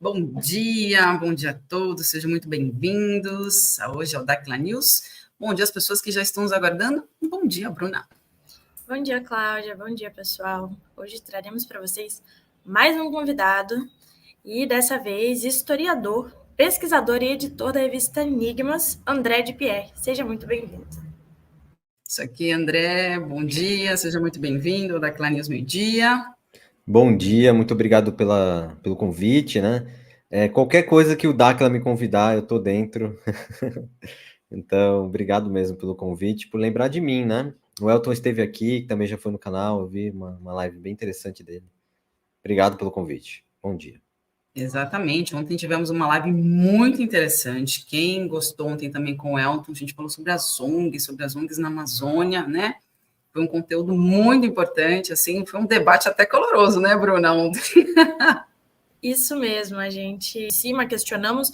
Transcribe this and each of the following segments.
Bom dia a todos, sejam muito bem-vindos. Hoje é o Daquila News. Bom dia às pessoas que já estão nos aguardando. Bom dia, Bruna. Bom dia, Cláudia. Bom dia, pessoal. Hoje traremos para vocês mais um convidado e, dessa vez, historiador, pesquisador e editor da revista Enigmas, André de Pierre. Seja muito bem-vindo. Isso aqui, André. Bom dia, seja muito bem-vindo ao Daquila News meio-dia. Bom dia, muito obrigado pelo convite, né? Qualquer coisa que o Dáquila me convidar, eu tô dentro. Então, obrigado mesmo pelo convite, por lembrar de mim, né? O Elton esteve aqui, também já foi no canal, eu vi uma live bem interessante dele. Obrigado pelo convite. Bom dia. Exatamente, ontem tivemos uma live muito interessante. Quem gostou ontem também com o Elton, a gente falou sobre as ONGs na Amazônia, né? Foi um conteúdo muito importante, assim, foi um debate até caloroso, né, Bruna, ontem? Isso mesmo, a gente em cima questionamos,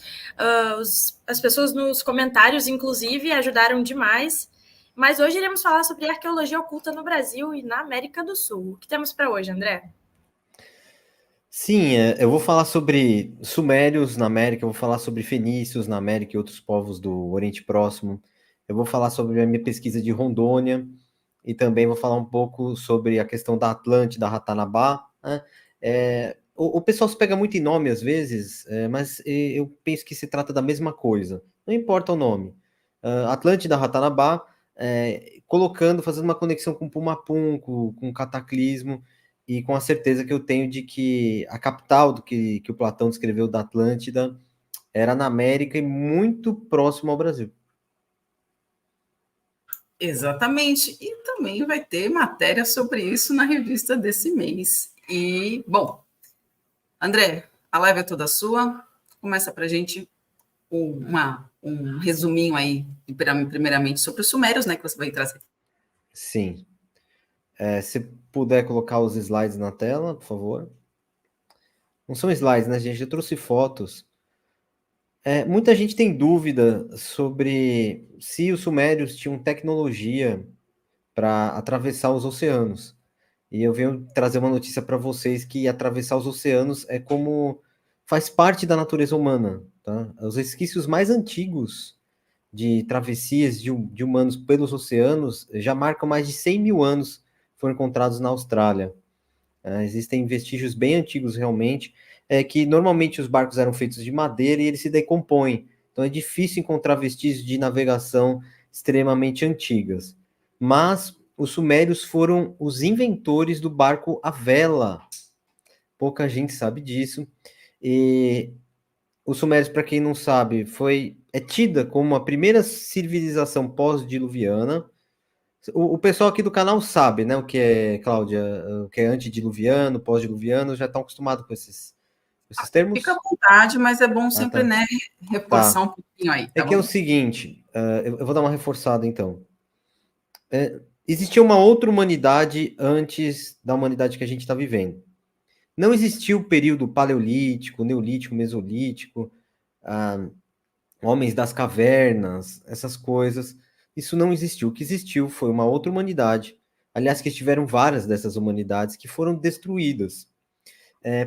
as pessoas nos comentários, inclusive, ajudaram demais, mas hoje iremos falar sobre arqueologia oculta no Brasil e na América do Sul. O que temos para hoje, André? Sim, eu vou falar sobre sumérios na América, eu vou falar sobre fenícios na América e outros povos do Oriente Próximo. Eu vou falar sobre a minha pesquisa de Rondônia e também vou falar um pouco sobre a questão da Atlântida, da Ratanabá, né? O pessoal se pega muito em nome às vezes, mas eu penso que se trata da mesma coisa. Não importa o nome. Atlântida, Ratanabá, fazendo uma conexão com Pumapum, com Cataclismo, e com a certeza que eu tenho de que a capital do que o Platão descreveu da Atlântida era na América e muito próximo ao Brasil. Exatamente, e também vai ter matéria sobre isso na revista desse mês. E, bom, André, a live é toda sua. Começa para a gente um resuminho aí, primeiramente, sobre os sumérios, né, que você vai trazer. Sim. Se puder colocar os slides na tela, por favor. Não são slides, né, gente? Eu trouxe fotos. Muita gente tem dúvida sobre se os sumérios tinham tecnologia para atravessar os oceanos. E eu venho trazer uma notícia para vocês que atravessar os oceanos faz parte da natureza humana, tá? Os resquícios mais antigos de travessias de humanos pelos oceanos já marcam mais de 100 mil anos, foram encontrados na Austrália. Existem vestígios bem antigos realmente, que normalmente os barcos eram feitos de madeira e eles se decompõem. Então é difícil encontrar vestígios de navegação extremamente antigas. Mas os sumérios foram os inventores do barco à vela. Pouca gente sabe disso. E os sumérios, para quem não sabe, é tida como a primeira civilização pós-diluviana. O pessoal aqui do canal sabe, né, o que é, Cláudia, o que é antediluviano, pós-diluviano, já estão acostumados com esses termos? Fica à vontade, mas é bom sempre, tá. né, reforçar um pouquinho aí, tá É que bom? é o seguinte, eu vou dar uma reforçada então. Existia uma outra humanidade antes da humanidade que a gente está vivendo. Não existiu o período paleolítico, neolítico, mesolítico, homens das cavernas, essas coisas. Isso não existiu. O que existiu foi uma outra humanidade. Aliás, que tiveram várias dessas humanidades que foram destruídas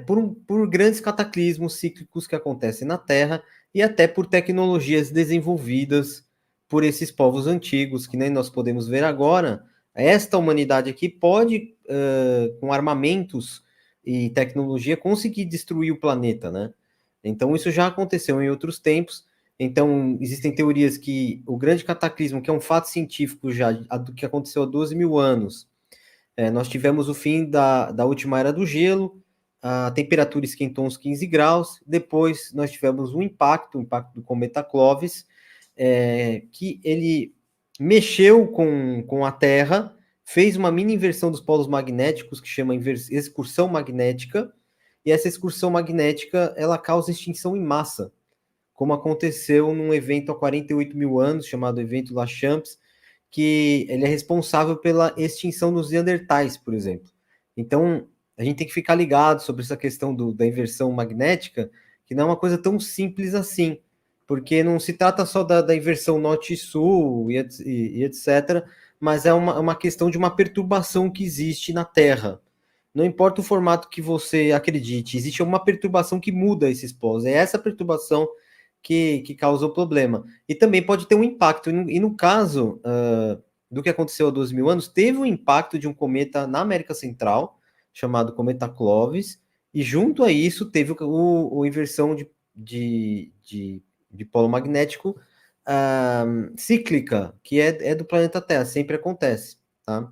por grandes cataclismos cíclicos que acontecem na Terra e até por tecnologias desenvolvidas por esses povos antigos, que nem nós podemos ver agora. Esta humanidade aqui pode, com armamentos e tecnologia, conseguir destruir o planeta, né? Então, isso já aconteceu em outros tempos. Então, existem teorias que o grande cataclismo, que é um fato científico já, que aconteceu há 12 mil anos, nós tivemos o fim da última era do gelo, a temperatura esquentou uns 15 graus, depois nós tivemos o impacto do cometa Clovis, que ele mexeu com a Terra, fez uma mini inversão dos polos magnéticos, que chama excursão magnética, e essa excursão magnética, ela causa extinção em massa, como aconteceu num evento há 48 mil anos, chamado evento Lachamps, que ele é responsável pela extinção dos Neandertais, por exemplo. Então, a gente tem que ficar ligado sobre essa questão da inversão magnética, que não é uma coisa tão simples assim, porque não se trata só da inversão norte e sul e etc., mas é uma questão de uma perturbação que existe na Terra. Não importa o formato que você acredite, existe uma perturbação que muda esses povos. É essa perturbação que causa o problema. E também pode ter um impacto. E no caso do que aconteceu há 12 mil anos, teve um impacto de um cometa na América Central, chamado cometa Clovis, e junto a isso teve a inversão de polo magnético cíclica, que é do planeta Terra, sempre acontece, tá?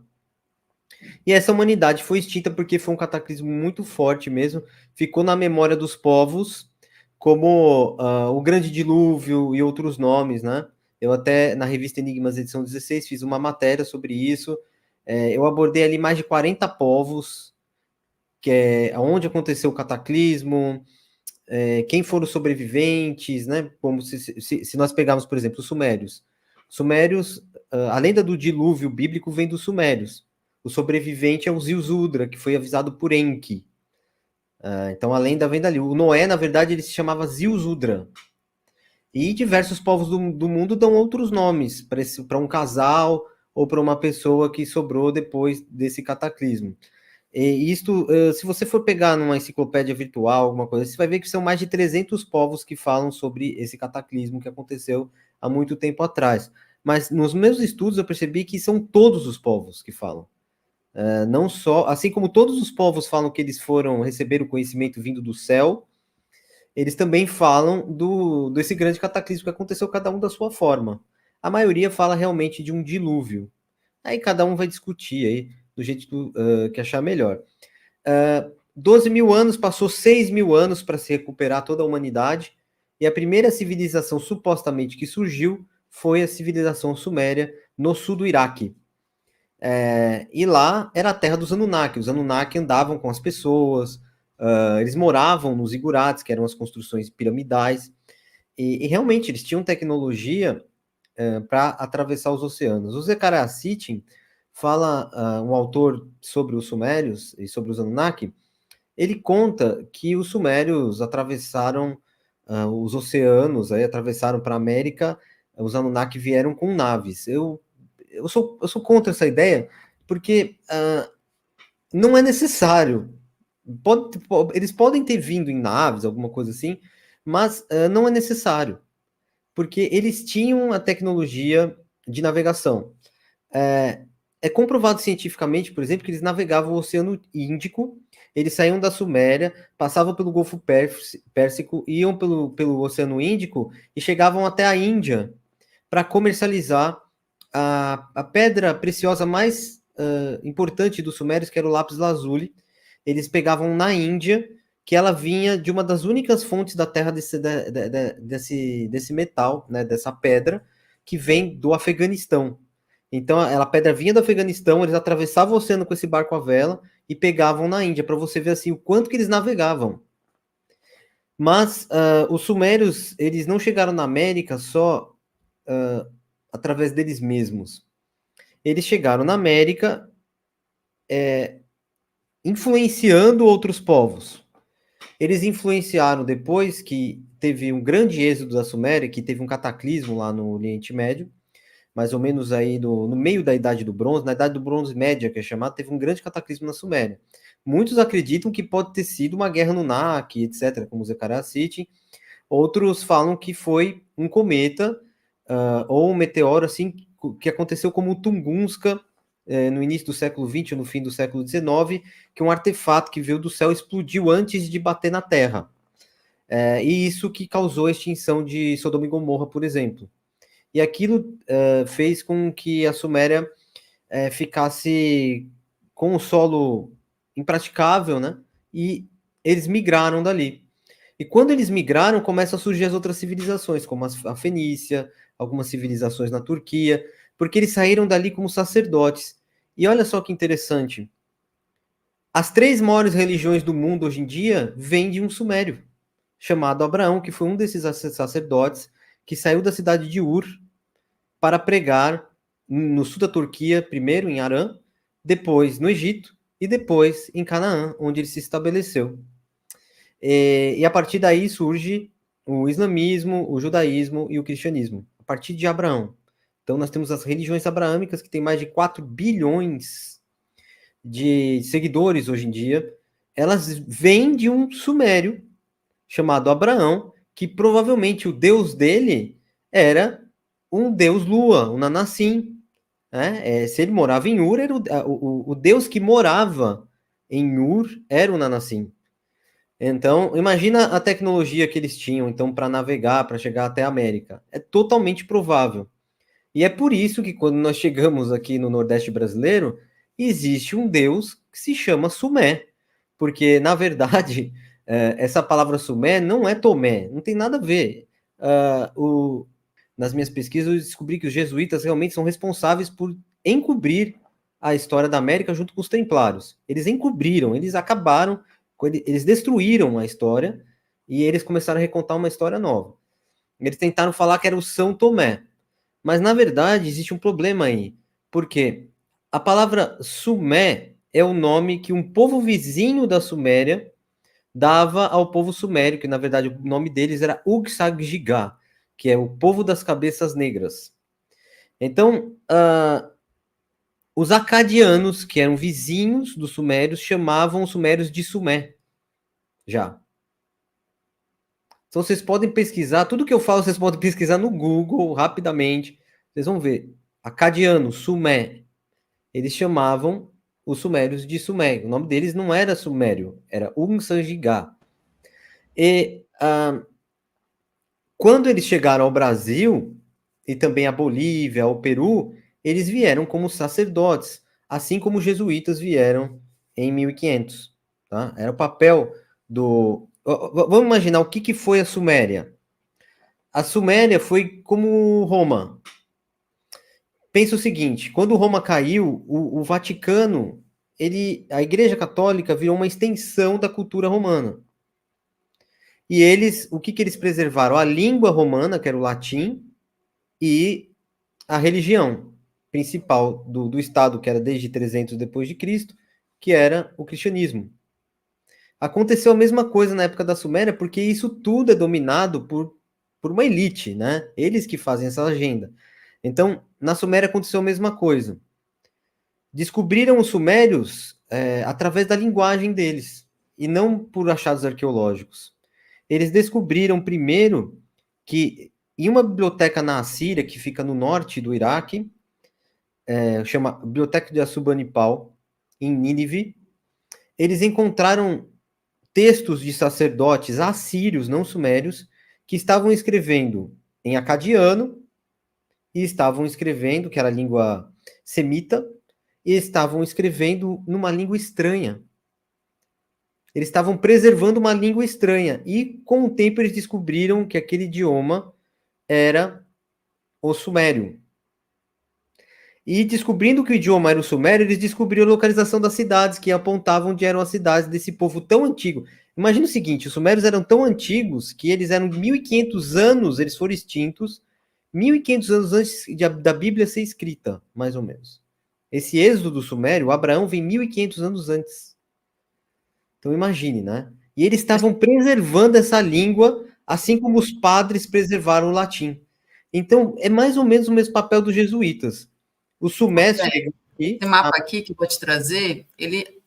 E essa humanidade foi extinta porque foi um cataclismo muito forte mesmo, ficou na memória dos povos como o Grande Dilúvio e outros nomes, né? Eu até, na revista Enigmas, edição 16, fiz uma matéria sobre isso. Eu abordei ali mais de 40 povos, que é onde aconteceu o cataclismo, quem foram os sobreviventes, né? Como se nós pegarmos, por exemplo, os sumérios. Sumérios, a lenda do dilúvio bíblico vem dos sumérios. O sobrevivente é o Ziusudra, que foi avisado por Enki. Então a lenda vem dali. O Noé, na verdade, ele se chamava Ziusudra. E diversos povos do mundo dão outros nomes para um casal ou para uma pessoa que sobrou depois desse cataclismo. E isto, se você for pegar numa enciclopédia virtual, alguma coisa, você vai ver que são mais de 300 povos que falam sobre esse cataclismo que aconteceu há muito tempo atrás. Mas nos meus estudos eu percebi que são todos os povos que falam. Não só, assim como todos os povos falam que eles receberam o conhecimento vindo do céu, eles também falam desse grande cataclismo que aconteceu, cada um da sua forma. A maioria fala realmente de um dilúvio. Aí cada um vai discutir aí do jeito que achar melhor. 12 mil anos, passou 6 mil anos para se recuperar toda a humanidade, e a primeira civilização supostamente que surgiu foi a civilização suméria no sul do Iraque. E lá era a terra dos Anunnaki. Os Anunnaki andavam com as pessoas, eles moravam nos zigurates, que eram as construções piramidais, e realmente eles tinham tecnologia para atravessar os oceanos. O Zecharia Sitchin fala, um autor sobre os sumérios e sobre os Anunnaki, ele conta que os sumérios atravessaram os oceanos, aí atravessaram para a América, os Anunnaki vieram com naves. Eu sou contra essa ideia, porque não é necessário. Eles podem ter vindo em naves, alguma coisa assim, mas não é necessário, porque eles tinham a tecnologia de navegação. É comprovado cientificamente, por exemplo, que eles navegavam o Oceano Índico, eles saíam da Suméria, passavam pelo Golfo Pérsico, iam pelo Oceano Índico e chegavam até a Índia para comercializar a pedra preciosa mais importante dos sumérios, que era o lápis lazuli. Eles pegavam na Índia, que ela vinha de uma das únicas fontes da terra desse metal, né, dessa pedra, que vem do Afeganistão. Então, a pedra vinha do Afeganistão, eles atravessavam o oceano com esse barco à vela e pegavam na Índia, para você ver assim o quanto que eles navegavam. Mas os sumérios, eles não chegaram na América só através deles mesmos. Eles chegaram na América influenciando outros povos. Eles influenciaram depois que teve um grande êxodo da Suméria, que teve um cataclismo lá no Oriente Médio, mais ou menos aí no meio da Idade do Bronze, na Idade do Bronze Média, que é chamado, teve um grande cataclismo na Suméria. Muitos acreditam que pode ter sido uma guerra Anunnaki, etc., como o Zecharia Sitchin. Outros falam que foi um cometa ou um meteoro assim que aconteceu como o Tunguska no início do século XX ou no fim do século XIX, que um artefato que veio do céu explodiu antes de bater na Terra. E isso que causou a extinção de Sodoma e Gomorra, por exemplo. E aquilo fez com que a Suméria ficasse com o solo impraticável, né? E eles migraram dali. E quando eles migraram, começam a surgir as outras civilizações, como a Fenícia, algumas civilizações na Turquia, porque eles saíram dali como sacerdotes. E olha só que interessante. As 3 maiores religiões do mundo hoje em dia vêm de um sumério, chamado Abraão, que foi um desses sacerdotes que saiu da cidade de Ur para pregar no sul da Turquia, primeiro em Harã, depois no Egito e depois em Canaã, onde ele se estabeleceu. E a partir daí surge o islamismo, o judaísmo e o cristianismo, a partir de Abraão. Então nós temos as religiões abraâmicas, que tem mais de 4 bilhões de seguidores hoje em dia, elas vêm de um sumério chamado Abraão, que provavelmente o deus dele era um deus lua, um Nanassim. Né? Se ele morava em Ur, era o deus que morava em Ur era o Nanassim. Então, imagina a tecnologia que eles tinham então para navegar, para chegar até a América. É totalmente provável. E é por isso que quando nós chegamos aqui no Nordeste brasileiro, existe um deus que se chama Sumé. Porque, na verdade, essa palavra Sumé não é Tomé, não tem nada a ver. Nas minhas pesquisas, eu descobri que os jesuítas realmente são responsáveis por encobrir a história da América junto com os templários. Eles encobriram, eles acabaram, eles destruíram a história e eles começaram a recontar uma história nova. Eles tentaram falar que era o São Tomé. Mas, na verdade, existe um problema aí. Porque a palavra Sumé é o nome que um povo vizinho da Suméria dava ao povo sumério, que, na verdade, o nome deles era Ugsaggiga, que é o povo das cabeças negras. Então, os acadianos, que eram vizinhos dos sumérios, chamavam os sumérios de Sumé. Já. Então, vocês podem pesquisar, tudo que eu falo, vocês podem pesquisar no Google, rapidamente. Vocês vão ver. Acadiano, Sumé. Eles chamavam os sumérios de Sumério. O nome deles não era Sumério, era Umsanjigá. E quando eles chegaram ao Brasil, e também à Bolívia, ao Peru, eles vieram como sacerdotes, assim como os jesuítas vieram em 1500. Tá? Era o papel do... Vamos imaginar o que foi a Suméria. A Suméria foi como Roma. Pensa o seguinte, quando Roma caiu, o Vaticano, a Igreja Católica virou uma extensão da cultura romana. E eles, o que eles preservaram? A língua romana, que era o latim, e a religião principal do Estado, que era desde 300 depois de Cristo, que era o cristianismo. Aconteceu a mesma coisa na época da Suméria, porque isso tudo é dominado por uma elite, né? Eles que fazem essa agenda. Então, na Suméria aconteceu a mesma coisa. Descobriram os sumérios através da linguagem deles, e não por achados arqueológicos. Eles descobriram primeiro que em uma biblioteca na Assíria, que fica no norte do Iraque, chama Biblioteca de Assurbanipal, em Nínive, eles encontraram textos de sacerdotes assírios, não sumérios, que estavam escrevendo em acadiano, e estavam escrevendo, que era a língua semita, e estavam escrevendo numa língua estranha. Eles estavam preservando uma língua estranha. E, com o tempo, eles descobriram que aquele idioma era o sumério. E, descobrindo que o idioma era o sumério, eles descobriram a localização das cidades, que apontavam onde eram as cidades desse povo tão antigo. Imagina o seguinte, os sumérios eram tão antigos que eles eram 1.500 anos, eles foram extintos, 1.500 anos antes da Bíblia ser escrita, mais ou menos. Esse êxodo do Sumério, Abraão vem 1.500 anos antes. Então imagine, né? E eles estavam preservando essa língua, assim como os padres preservaram o latim. Então, é mais ou menos o mesmo papel dos jesuítas. O sumérios... Esse mapa aqui que eu vou te trazer, ele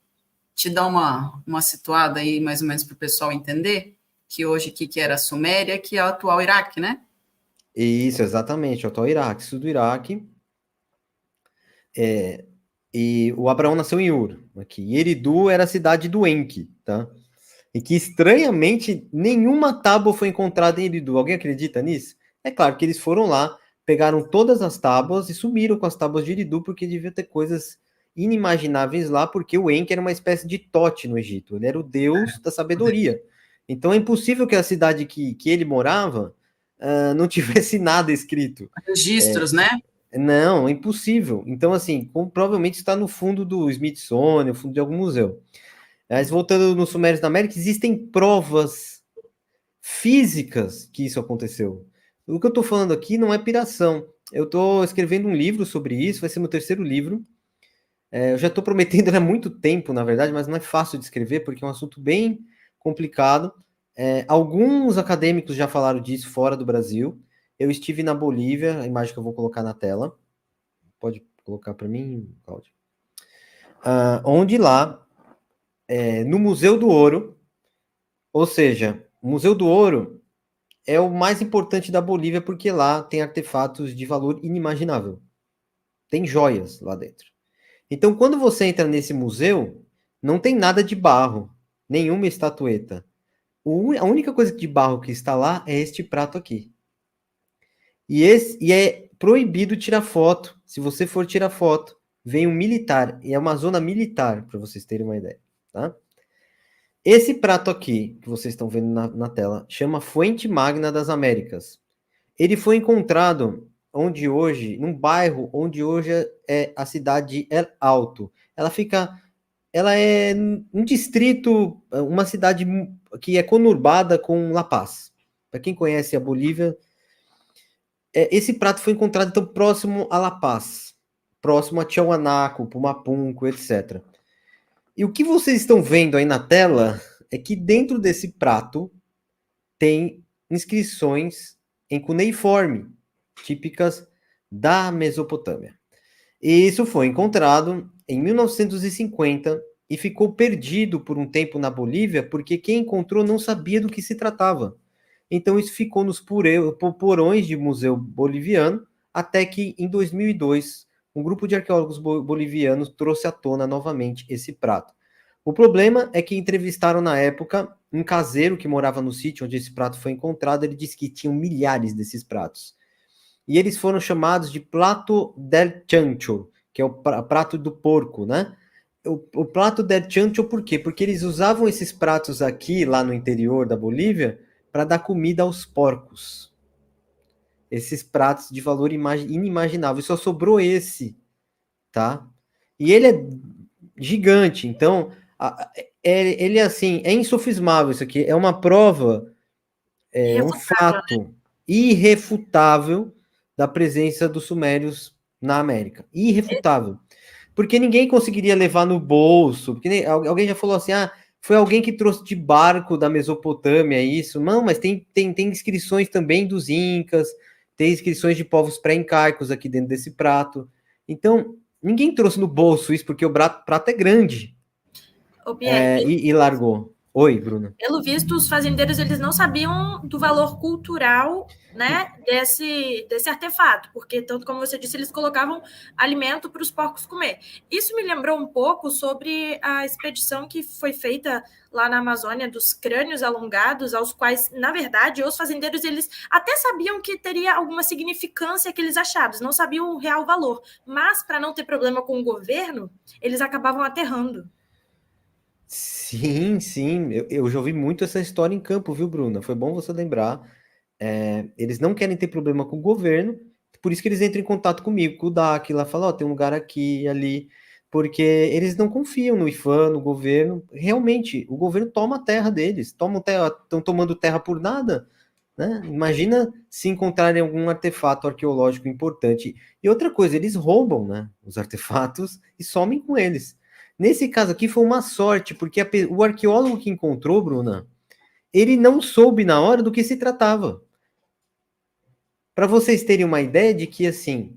te dá uma situada aí, mais ou menos, para o pessoal entender, que hoje que era a Suméria, que é o atual Iraque, né? Isso, exatamente, o atual Iraque, sul do Iraque. E o Abraão nasceu em Ur, aqui. E Eridu era a cidade do Enki, tá? E que, estranhamente, nenhuma tábua foi encontrada em Eridu. Alguém acredita nisso? É claro que eles foram lá, pegaram todas as tábuas e sumiram com as tábuas de Eridu, porque devia ter coisas inimagináveis lá, porque o Enki era uma espécie de Tote no Egito. Ele era o deus da sabedoria. Então é impossível que a cidade que ele morava não tivesse nada escrito. Registros, né? Não, é impossível. Então, assim, provavelmente está no fundo do Smithsonian, no fundo de algum museu. Mas voltando nos Sumérios da América, existem provas físicas que isso aconteceu. O que eu estou falando aqui não é piração. Eu estou escrevendo um livro sobre isso, vai ser meu terceiro livro. Eu já estou prometendo há muito tempo, na verdade, mas não é fácil de escrever, porque é um assunto bem complicado. Alguns acadêmicos já falaram disso fora do Brasil. Eu estive na Bolívia, a imagem que eu vou colocar na tela. Pode colocar para mim, Cláudio? onde lá, no Museu do Ouro, ou seja, o Museu do Ouro é o mais importante da Bolívia porque lá tem artefatos de valor inimaginável. Tem joias lá dentro. Então, quando você entra nesse museu, não tem nada de barro, nenhuma estatueta. A única coisa de barro que está lá é este prato aqui. E é proibido tirar foto. Se você for tirar foto, vem um militar. E é uma zona militar, para vocês terem uma ideia. Tá? Esse prato aqui, que vocês estão vendo na tela, chama Fuente Magna das Américas. Ele foi encontrado num bairro onde hoje é a cidade de El Alto. Ela é um distrito, uma cidade que é conurbada com La Paz. Para quem conhece a Bolívia, esse prato foi encontrado então próximo a La Paz, próximo a Tiahuanaco, Pumapunco, etc. E o que vocês estão vendo aí na tela é que dentro desse prato tem inscrições em cuneiforme, típicas da Mesopotâmia. E isso foi encontrado em 1950 e ficou perdido por um tempo na Bolívia porque quem encontrou não sabia do que se tratava. Então isso ficou nos porões de museu boliviano até que em 2002 um grupo de arqueólogos bolivianos trouxe à tona novamente esse prato. O problema é que entrevistaram na época um caseiro que morava no sítio onde esse prato foi encontrado. Ele disse que tinham milhares desses pratos. E eles foram chamados de Plato del Chancho, que é o prato do porco, né? O Plato del Chancho por quê? Porque eles usavam esses pratos aqui, lá no interior da Bolívia, para dar comida aos porcos. Esses pratos de valor inimaginável. E só sobrou esse, tá? E ele é gigante, então ele assim, é insofismável isso aqui, é uma prova, um fato irrefutável da presença dos sumérios na América. Irrefutável. Porque ninguém conseguiria levar no bolso, porque alguém já falou assim, foi alguém que trouxe de barco da Mesopotâmia isso. Não, mas tem inscrições também dos incas, tem inscrições de povos pré-incaicos aqui dentro desse prato. Então, ninguém trouxe no bolso isso, porque o prato é grande. E largou. Oi, Bruna. Pelo visto, os fazendeiros eles não sabiam do valor cultural, né, desse artefato, porque, tanto como você disse, eles colocavam alimento para os porcos comer. Isso me lembrou um pouco sobre a expedição que foi feita lá na Amazônia dos crânios alongados, aos quais, na verdade, os fazendeiros eles até sabiam que teria alguma significância aqueles achados, não sabiam o real valor, mas, para não ter problema com o governo, eles acabavam aterrando. Sim, sim, eu já ouvi muito essa história em campo, viu, Bruna? Foi bom você lembrar. Eles não querem ter problema com o governo, por isso que eles entram em contato comigo, com o DAC, lá falam, tem um lugar aqui e ali, porque eles não confiam no IFAM, no governo. Realmente, o governo toma a terra deles, estão tomando terra por nada, né? Imagina se encontrarem algum artefato arqueológico importante. E outra coisa, eles roubam, né, os artefatos e somem com eles. Nesse caso aqui foi uma sorte, porque o arqueólogo que encontrou, Bruna, ele não soube na hora do que se tratava. Para vocês terem uma ideia de que, assim,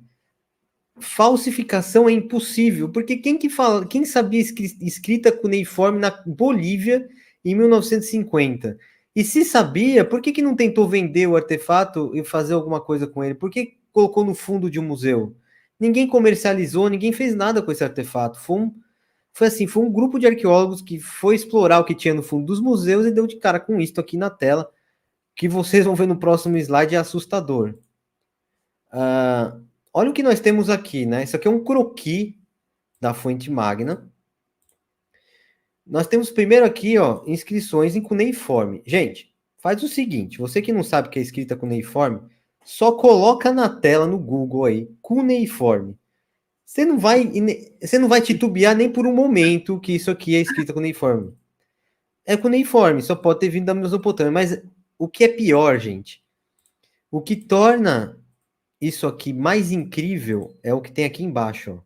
falsificação é impossível, porque quem sabia escrita cuneiforme na Bolívia em 1950? E se sabia, por que não tentou vender o artefato e fazer alguma coisa com ele? Por que colocou no fundo de um museu? Ninguém comercializou, ninguém fez nada com esse artefato. Foi um grupo de arqueólogos que foi explorar o que tinha no fundo dos museus e deu de cara com isto aqui na tela, que vocês vão ver no próximo slide, é assustador. Olha o que nós temos aqui, né? Isso aqui é um croquis da Fuente Magna. Nós temos primeiro aqui, ó, inscrições em cuneiforme. Gente, faz o seguinte, você que não sabe o que é escrita cuneiforme, só coloca na tela no Google aí, cuneiforme. Você não vai titubear nem por um momento que isso aqui é escrita cuneiforme. É cuneiforme, só pode ter vindo da Mesopotâmia. Mas o que é pior, gente, o que torna isso aqui mais incrível é o que tem aqui embaixo. Ó.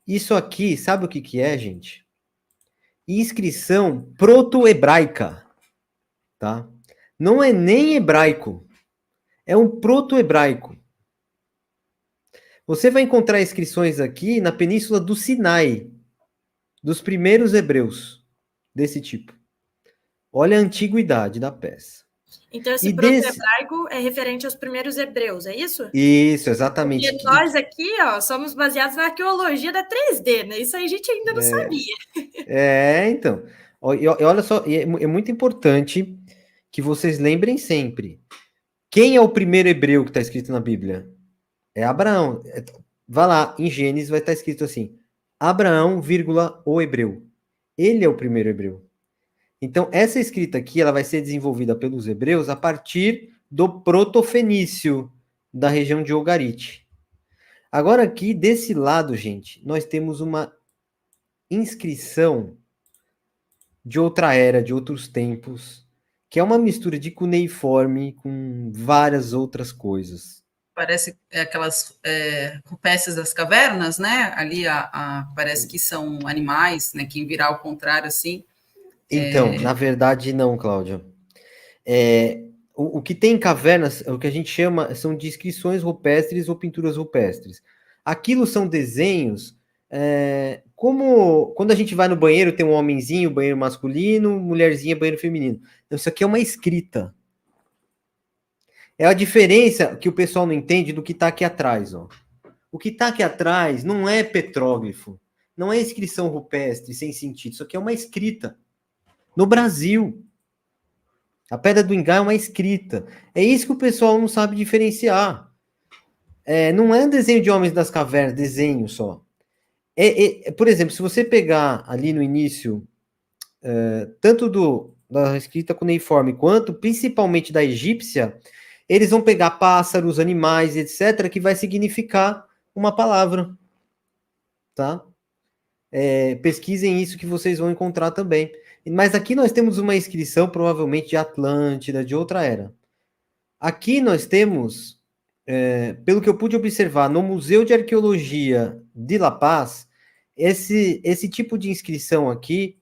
Isso aqui, sabe o que é, gente? Inscrição proto-hebraica. Tá? Não é nem hebraico. É um proto-hebraico. Você vai encontrar inscrições aqui na Península do Sinai. dos primeiros hebreus desse tipo. Olha a antiguidade da peça. Então, esse proto-hebraico é referente aos primeiros hebreus, é isso? Isso, exatamente. Porque nós aqui, ó, somos baseados na arqueologia da 3D, né? Isso aí a gente ainda não sabia. Então. Olha só, é muito importante que vocês lembrem sempre. Quem é o primeiro hebreu que está escrito na Bíblia? É Abraão. Vai lá, em Gênesis vai estar escrito assim, Abraão, vírgula, o hebreu. Ele é o primeiro hebreu. Então, essa escrita aqui, ela vai ser desenvolvida pelos hebreus a partir do protofenício, da região de Ugarite. Agora aqui, desse lado, gente, nós temos uma inscrição de outra era, de outros tempos, que é uma mistura de cuneiforme com várias outras coisas. Parece aquelas rupestres das cavernas, né? Ali parece que são animais, né? Quem virar ao contrário, assim. Então, na verdade, não, Cláudia. O que tem em cavernas, o que a gente chama, são de inscrições rupestres ou pinturas rupestres. Aquilo são desenhos, como quando a gente vai no banheiro, tem um homenzinho, banheiro masculino, mulherzinha, banheiro feminino. Então, isso aqui é uma escrita. É a diferença que o pessoal não entende do que está aqui atrás. Ó. O que está aqui atrás não é petróglifo, não é inscrição rupestre, sem sentido. Isso aqui é uma escrita. No Brasil. A Pedra do Ingá é uma escrita. É isso que o pessoal não sabe diferenciar. Não é um desenho de homens das cavernas, desenho só. Por exemplo, se você pegar ali no início, tanto da escrita cuneiforme, quanto principalmente da egípcia, eles vão pegar pássaros, animais, etc., que vai significar uma palavra. Tá? Pesquisem isso que vocês vão encontrar também. Mas aqui nós temos uma inscrição, provavelmente de Atlântida, de outra era. Aqui nós temos, pelo que eu pude observar, no Museu de Arqueologia de La Paz, esse tipo de inscrição aqui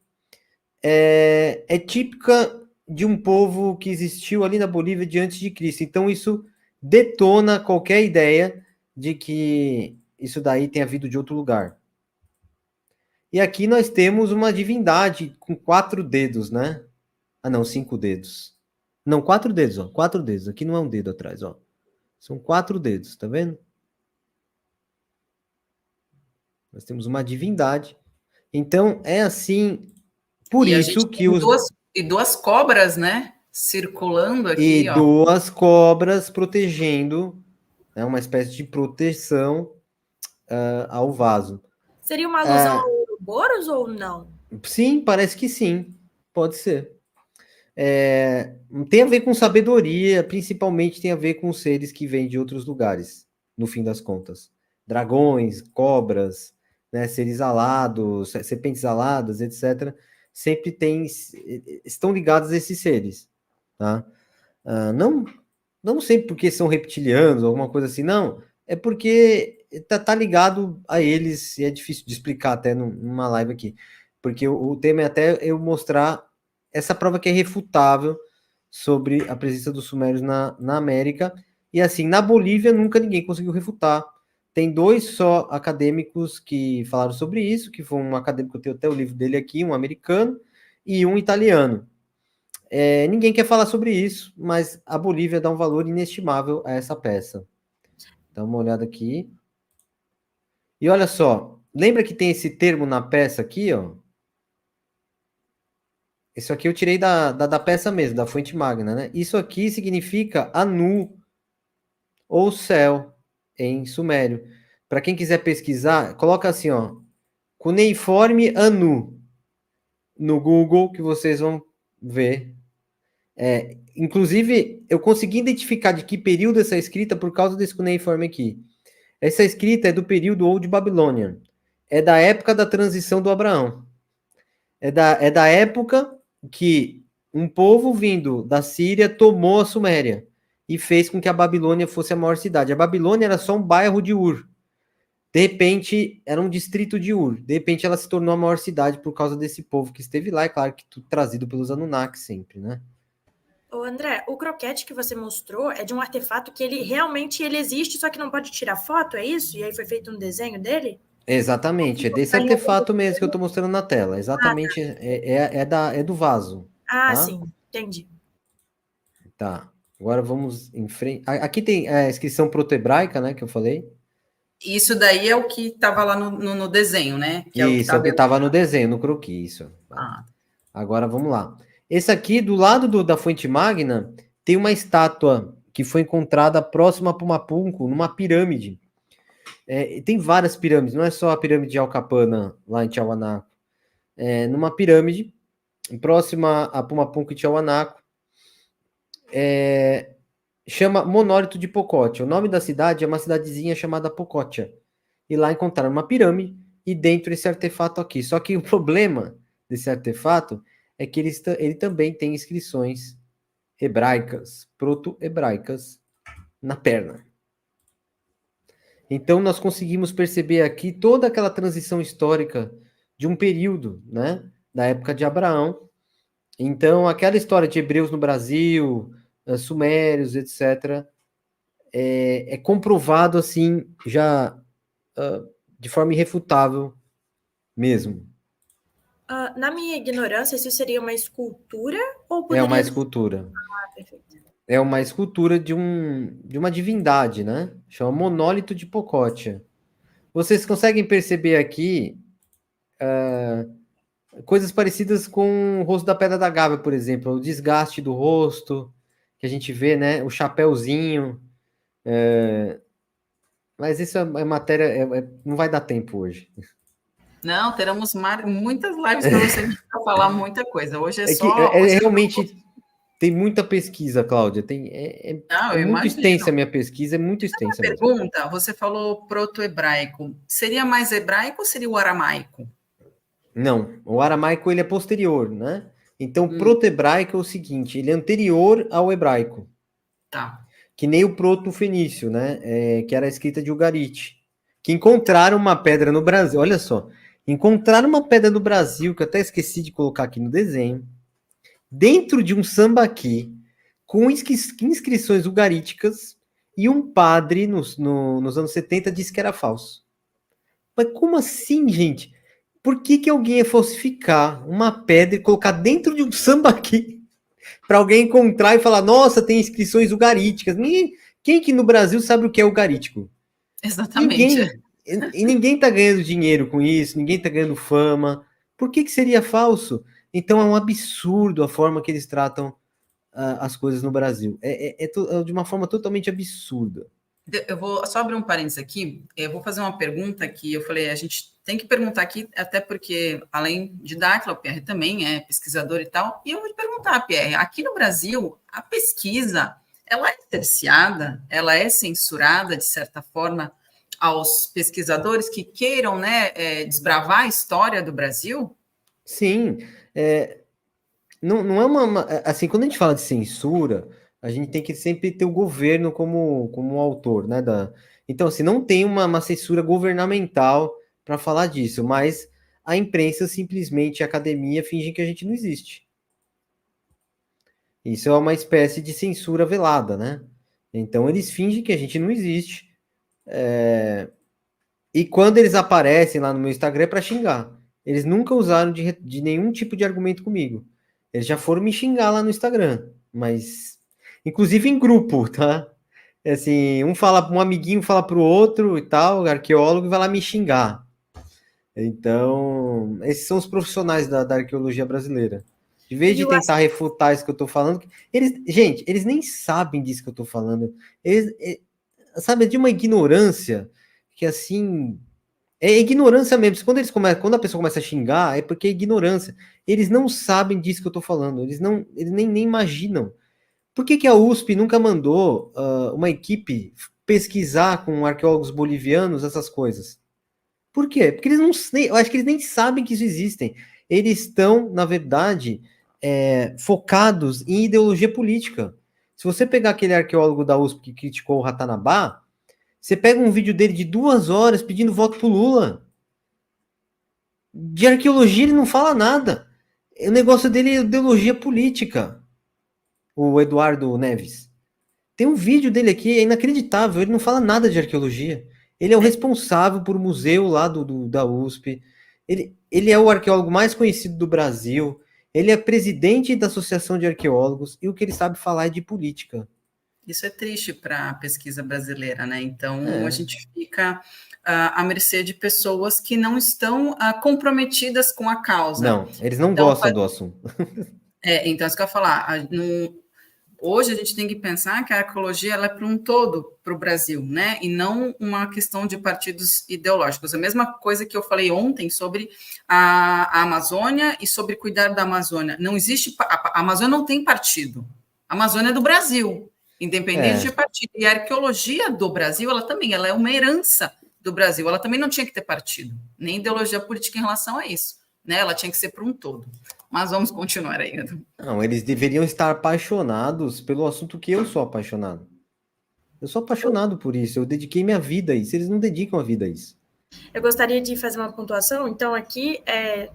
é típica de um povo que existiu ali na Bolívia de antes de Cristo. Então isso detona qualquer ideia de que isso daí tenha vindo de outro lugar. E aqui nós temos uma divindade com 4 dedos, né? Ah, não, 5 dedos. Não, 4 dedos, ó. 4 dedos. Aqui não é um dedo atrás, ó. São 4 dedos, tá vendo? Nós temos uma divindade. Então, é assim, por isso que os... duas cobras, né? Circulando aqui, e ó. 2 cobras protegendo, né? Uma espécie de proteção ao vaso. Seria uma alusão ao Ouroboros ou não? Sim, parece que sim. Pode ser. Tem a ver com sabedoria, principalmente tem a ver com seres que vêm de outros lugares, no fim das contas. Dragões, cobras, né, seres alados, serpentes aladas, etc. Sempre estão ligados a esses seres. Tá? Não sempre porque são reptilianos, alguma coisa assim, não. É porque tá ligado a eles, e é difícil de explicar até numa live aqui. Porque o tema é até eu mostrar essa prova que é refutável sobre a presença dos sumérios na América. E assim, na Bolívia nunca ninguém conseguiu refutar. Tem 2 só acadêmicos que falaram sobre isso, que foi um acadêmico, eu tenho até o livro dele aqui, um americano, e um italiano. Ninguém quer falar sobre isso, mas a Bolívia dá um valor inestimável a essa peça. Dá uma olhada aqui. E olha só, lembra que tem esse termo na peça aqui, ó? Isso aqui eu tirei da peça mesmo, da fonte magna, né? Isso aqui significa Anu, ou céu, em sumério. Para quem quiser pesquisar, coloca assim, ó, cuneiforme Anu, no Google, que vocês vão ver. Inclusive, eu consegui identificar de que período essa escrita por causa desse cuneiforme aqui. Essa escrita é do período Old Babylonian. É da época da transição do Abraão. É da época que um povo vindo da Síria tomou a Suméria e fez com que a Babilônia fosse a maior cidade. A Babilônia era só um bairro de Ur. De repente, era um distrito de Ur. De repente, ela se tornou a maior cidade por causa desse povo que esteve lá. É claro que tudo trazido pelos Anunnaki sempre, né? Ô André, o croquete que você mostrou é de um artefato que ele realmente existe, só que não pode tirar foto, é isso? E aí foi feito um desenho dele? Exatamente, é desse artefato mesmo que eu estou mostrando na tela. Exatamente, é do vaso, tá? Sim, entendi. Tá. Agora vamos em frente. Aqui tem a inscrição proto-hebraica, né, que eu falei. Isso daí é o que estava lá no desenho, né? Que é o que Isso, é o estava. que estava no desenho, no croquis, isso. Ah, Agora vamos lá. Esse aqui, do lado da Fonte Magna, tem uma estátua que foi encontrada próxima a Pumapunco, numa pirâmide. Tem várias pirâmides, não é só a pirâmide de Alcapana, lá em Tiahuanaco. Numa pirâmide, próxima a Pumapunco e Tiahuanaco, chama Monólito de Pocotia. O nome da cidade é uma cidadezinha chamada Pocotia. E lá encontraram uma pirâmide e dentro esse artefato aqui. Só que o problema desse artefato é que ele também tem inscrições hebraicas, proto-hebraicas, na perna. Então nós conseguimos perceber aqui toda aquela transição histórica de um período, né, da época de Abraão. Então aquela história de hebreus no Brasil, sumérios, etc., é comprovado assim já de forma irrefutável mesmo. Na minha ignorância, isso seria uma escultura ou É uma poderia... escultura. Perfeito. É uma escultura de uma divindade, né? Chama Monólito de Pocotia. Vocês conseguem perceber aqui coisas parecidas com o rosto da Pedra da Gávea, por exemplo, o desgaste do rosto, que a gente vê, né? O chapéuzinho. Mas isso é matéria, não vai dar tempo hoje. não, teremos muitas lives para você falar muita coisa. Hoje é Que só. Hoje realmente tem muita pesquisa, Cláudia. não, É eu muito imagino. extensa a minha pesquisa, é muito extensa mesmo. Pergunta: você falou proto-hebraico. Seria mais hebraico ou seria o aramaico? Não, o aramaico ele é posterior, né? Então, o proto-hebraico é o seguinte, ele é anterior ao hebraico. Tá. Que nem o proto-fenício, né? Que era a escrita de Ugarit. Que encontraram uma pedra no Brasil, olha só. Encontraram uma pedra no Brasil, que eu até esqueci de colocar aqui no desenho, dentro de um sambaqui, com inscrições ugaríticas, e um padre, nos anos 70, disse que era falso. Mas como assim, gente? Por que alguém ia falsificar uma pedra e colocar dentro de um sambaqui para alguém encontrar e falar, nossa, tem inscrições ugaríticas? Quem que no Brasil sabe o que é ugarítico? Exatamente. Ninguém. E ninguém tá ganhando dinheiro com isso, ninguém tá ganhando fama. Por que seria falso? Então é um absurdo a forma que eles tratam as coisas no Brasil. É de uma forma totalmente absurda. Eu vou só abrir um parênteses aqui. Eu vou fazer uma pergunta que eu falei, a gente tem que perguntar aqui, até porque, além de Dáquila, o Pierre também é pesquisador e tal. E eu vou te perguntar, Pierre, aqui no Brasil, a pesquisa, ela é cerceada, ela é censurada, de certa forma, aos pesquisadores que queiram, né, desbravar a história do Brasil? Sim. Não é assim, quando a gente fala de censura, a gente tem que sempre ter o governo como autor, né? Então, assim, não tem uma censura governamental para falar disso, mas a imprensa simplesmente, a academia, fingem que a gente não existe. Isso é uma espécie de censura velada, né? Então, eles fingem que a gente não existe. E quando eles aparecem lá no meu Instagram é para xingar. Eles nunca usaram de nenhum tipo de argumento comigo. Eles já foram me xingar lá no Instagram, mas inclusive em grupo, tá? Assim, um amiguinho fala pro outro e tal, arqueólogo, vai lá me xingar. Então, esses são os profissionais da arqueologia brasileira. De vez de tentar refutar isso que eu tô falando, gente, eles nem sabem disso que eu tô falando. Sabe, é de uma ignorância que, assim, é ignorância mesmo. Quando a pessoa começa a xingar, é porque é ignorância. Eles não sabem disso que eu tô falando. Eles nem imaginam. Por que a USP nunca mandou uma equipe pesquisar com arqueólogos bolivianos essas coisas? Por quê? Porque eu acho que eles nem sabem que isso existem. Eles estão, na verdade, focados em ideologia política. Se você pegar aquele arqueólogo da USP que criticou o Ratanabá, você pega um vídeo dele de 2 horas pedindo voto pro Lula. De arqueologia ele não fala nada. O negócio dele é ideologia política. O Eduardo Neves. Tem um vídeo dele aqui, é inacreditável. Ele não fala nada de arqueologia. Ele é o responsável por museu lá da USP. Ele é o arqueólogo mais conhecido do Brasil. Ele é presidente da Associação de Arqueólogos e o que ele sabe falar é de política. Isso é triste para a pesquisa brasileira, né? Então, a gente fica à mercê de pessoas que não estão comprometidas com a causa. Não, eles não então, gostam do assunto. Então, isso que eu ia falar. Hoje, a gente tem que pensar que a arqueologia ela é para um todo para o Brasil, né? E não uma questão de partidos ideológicos. A mesma coisa que eu falei ontem sobre a Amazônia e sobre cuidar da Amazônia. Não existe... A Amazônia não tem partido. A Amazônia é do Brasil. Independente de partido. E a arqueologia do Brasil, ela é uma herança do Brasil. Ela também não tinha que ter partido, nem ideologia política em relação a isso. Né? Ela tinha que ser para um todo. Mas vamos continuar ainda. Não, eles deveriam estar apaixonados pelo assunto que eu sou apaixonado. Eu sou apaixonado por isso. Eu dediquei minha vida a isso. Eles não dedicam a vida a isso. Eu gostaria de fazer uma pontuação. Então, aqui,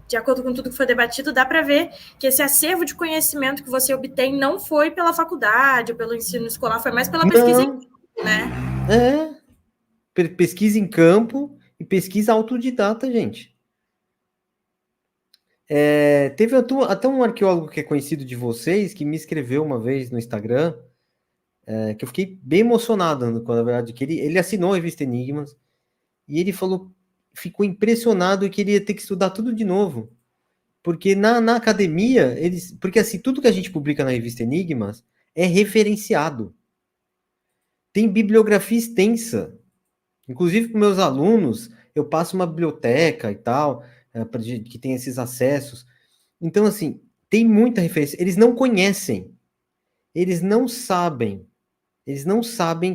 de acordo com tudo que foi debatido, dá para ver que esse acervo de conhecimento que você obtém não foi pela faculdade ou pelo ensino escolar, foi mais pela pesquisa em campo, né? Pesquisa em campo e pesquisa autodidata, gente. Teve até um arqueólogo que é conhecido de vocês, que me escreveu uma vez no Instagram, que eu fiquei bem emocionado, na verdade, que ele assinou a revista Enigmas, e ele ficou impressionado e queria ter que estudar tudo de novo. Porque na academia, porque assim, tudo que a gente publica na revista Enigmas é referenciado. Tem bibliografia extensa. Inclusive para meus alunos, eu passo uma biblioteca e tal, que tem esses acessos. Então, assim, tem muita referência. Eles não conhecem. Eles não sabem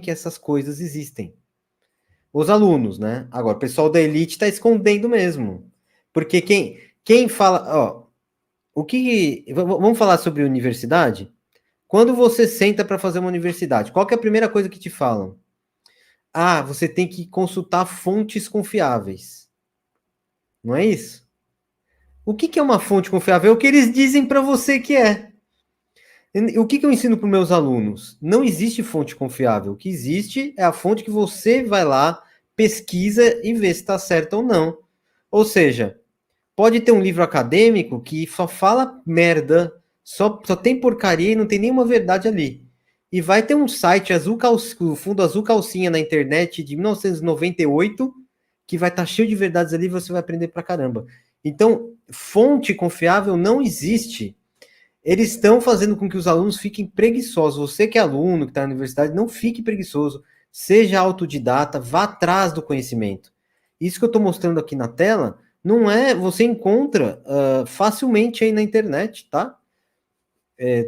que essas coisas existem. Os alunos, né? Agora, o pessoal da elite está escondendo mesmo. Porque quem fala... vamos falar sobre universidade? Quando você senta para fazer uma universidade, qual que é a primeira coisa que te falam? Você tem que consultar fontes confiáveis. Não é isso? O que é uma fonte confiável? É o que eles dizem para você que é. O que eu ensino para os meus alunos? Não existe fonte confiável. O que existe é a fonte que você vai lá, pesquisa e vê se está certa ou não. Ou seja, pode ter um livro acadêmico que só fala merda, só tem porcaria e não tem nenhuma verdade ali. E vai ter um site o fundo azul calcinha na internet de 1998, que vai estar cheio de verdades ali e você vai aprender pra caramba. Então, fonte confiável não existe. Eles estão fazendo com que os alunos fiquem preguiçosos. Você que é aluno, que está na universidade, não fique preguiçoso. Seja autodidata, vá atrás do conhecimento. Isso que eu estou mostrando aqui na tela, não é... Você encontra facilmente aí na internet, tá?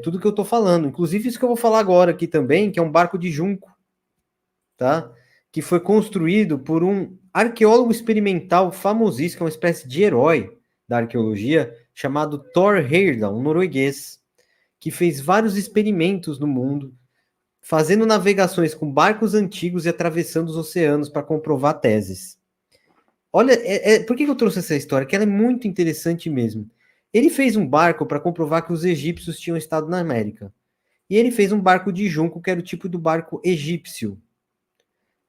Tudo que eu estou falando. Inclusive isso que eu vou falar agora aqui também, que é um barco de junco, tá? Que foi construído por um arqueólogo experimental famosíssimo, que é uma espécie de herói da arqueologia, chamado Thor Heyerdahl, um norueguês, que fez vários experimentos no mundo, fazendo navegações com barcos antigos e atravessando os oceanos para comprovar teses. Olha, por que eu trouxe essa história? Que ela é muito interessante mesmo. Ele fez um barco para comprovar que os egípcios tinham estado na América. E ele fez um barco de junco, que era o tipo do barco egípcio.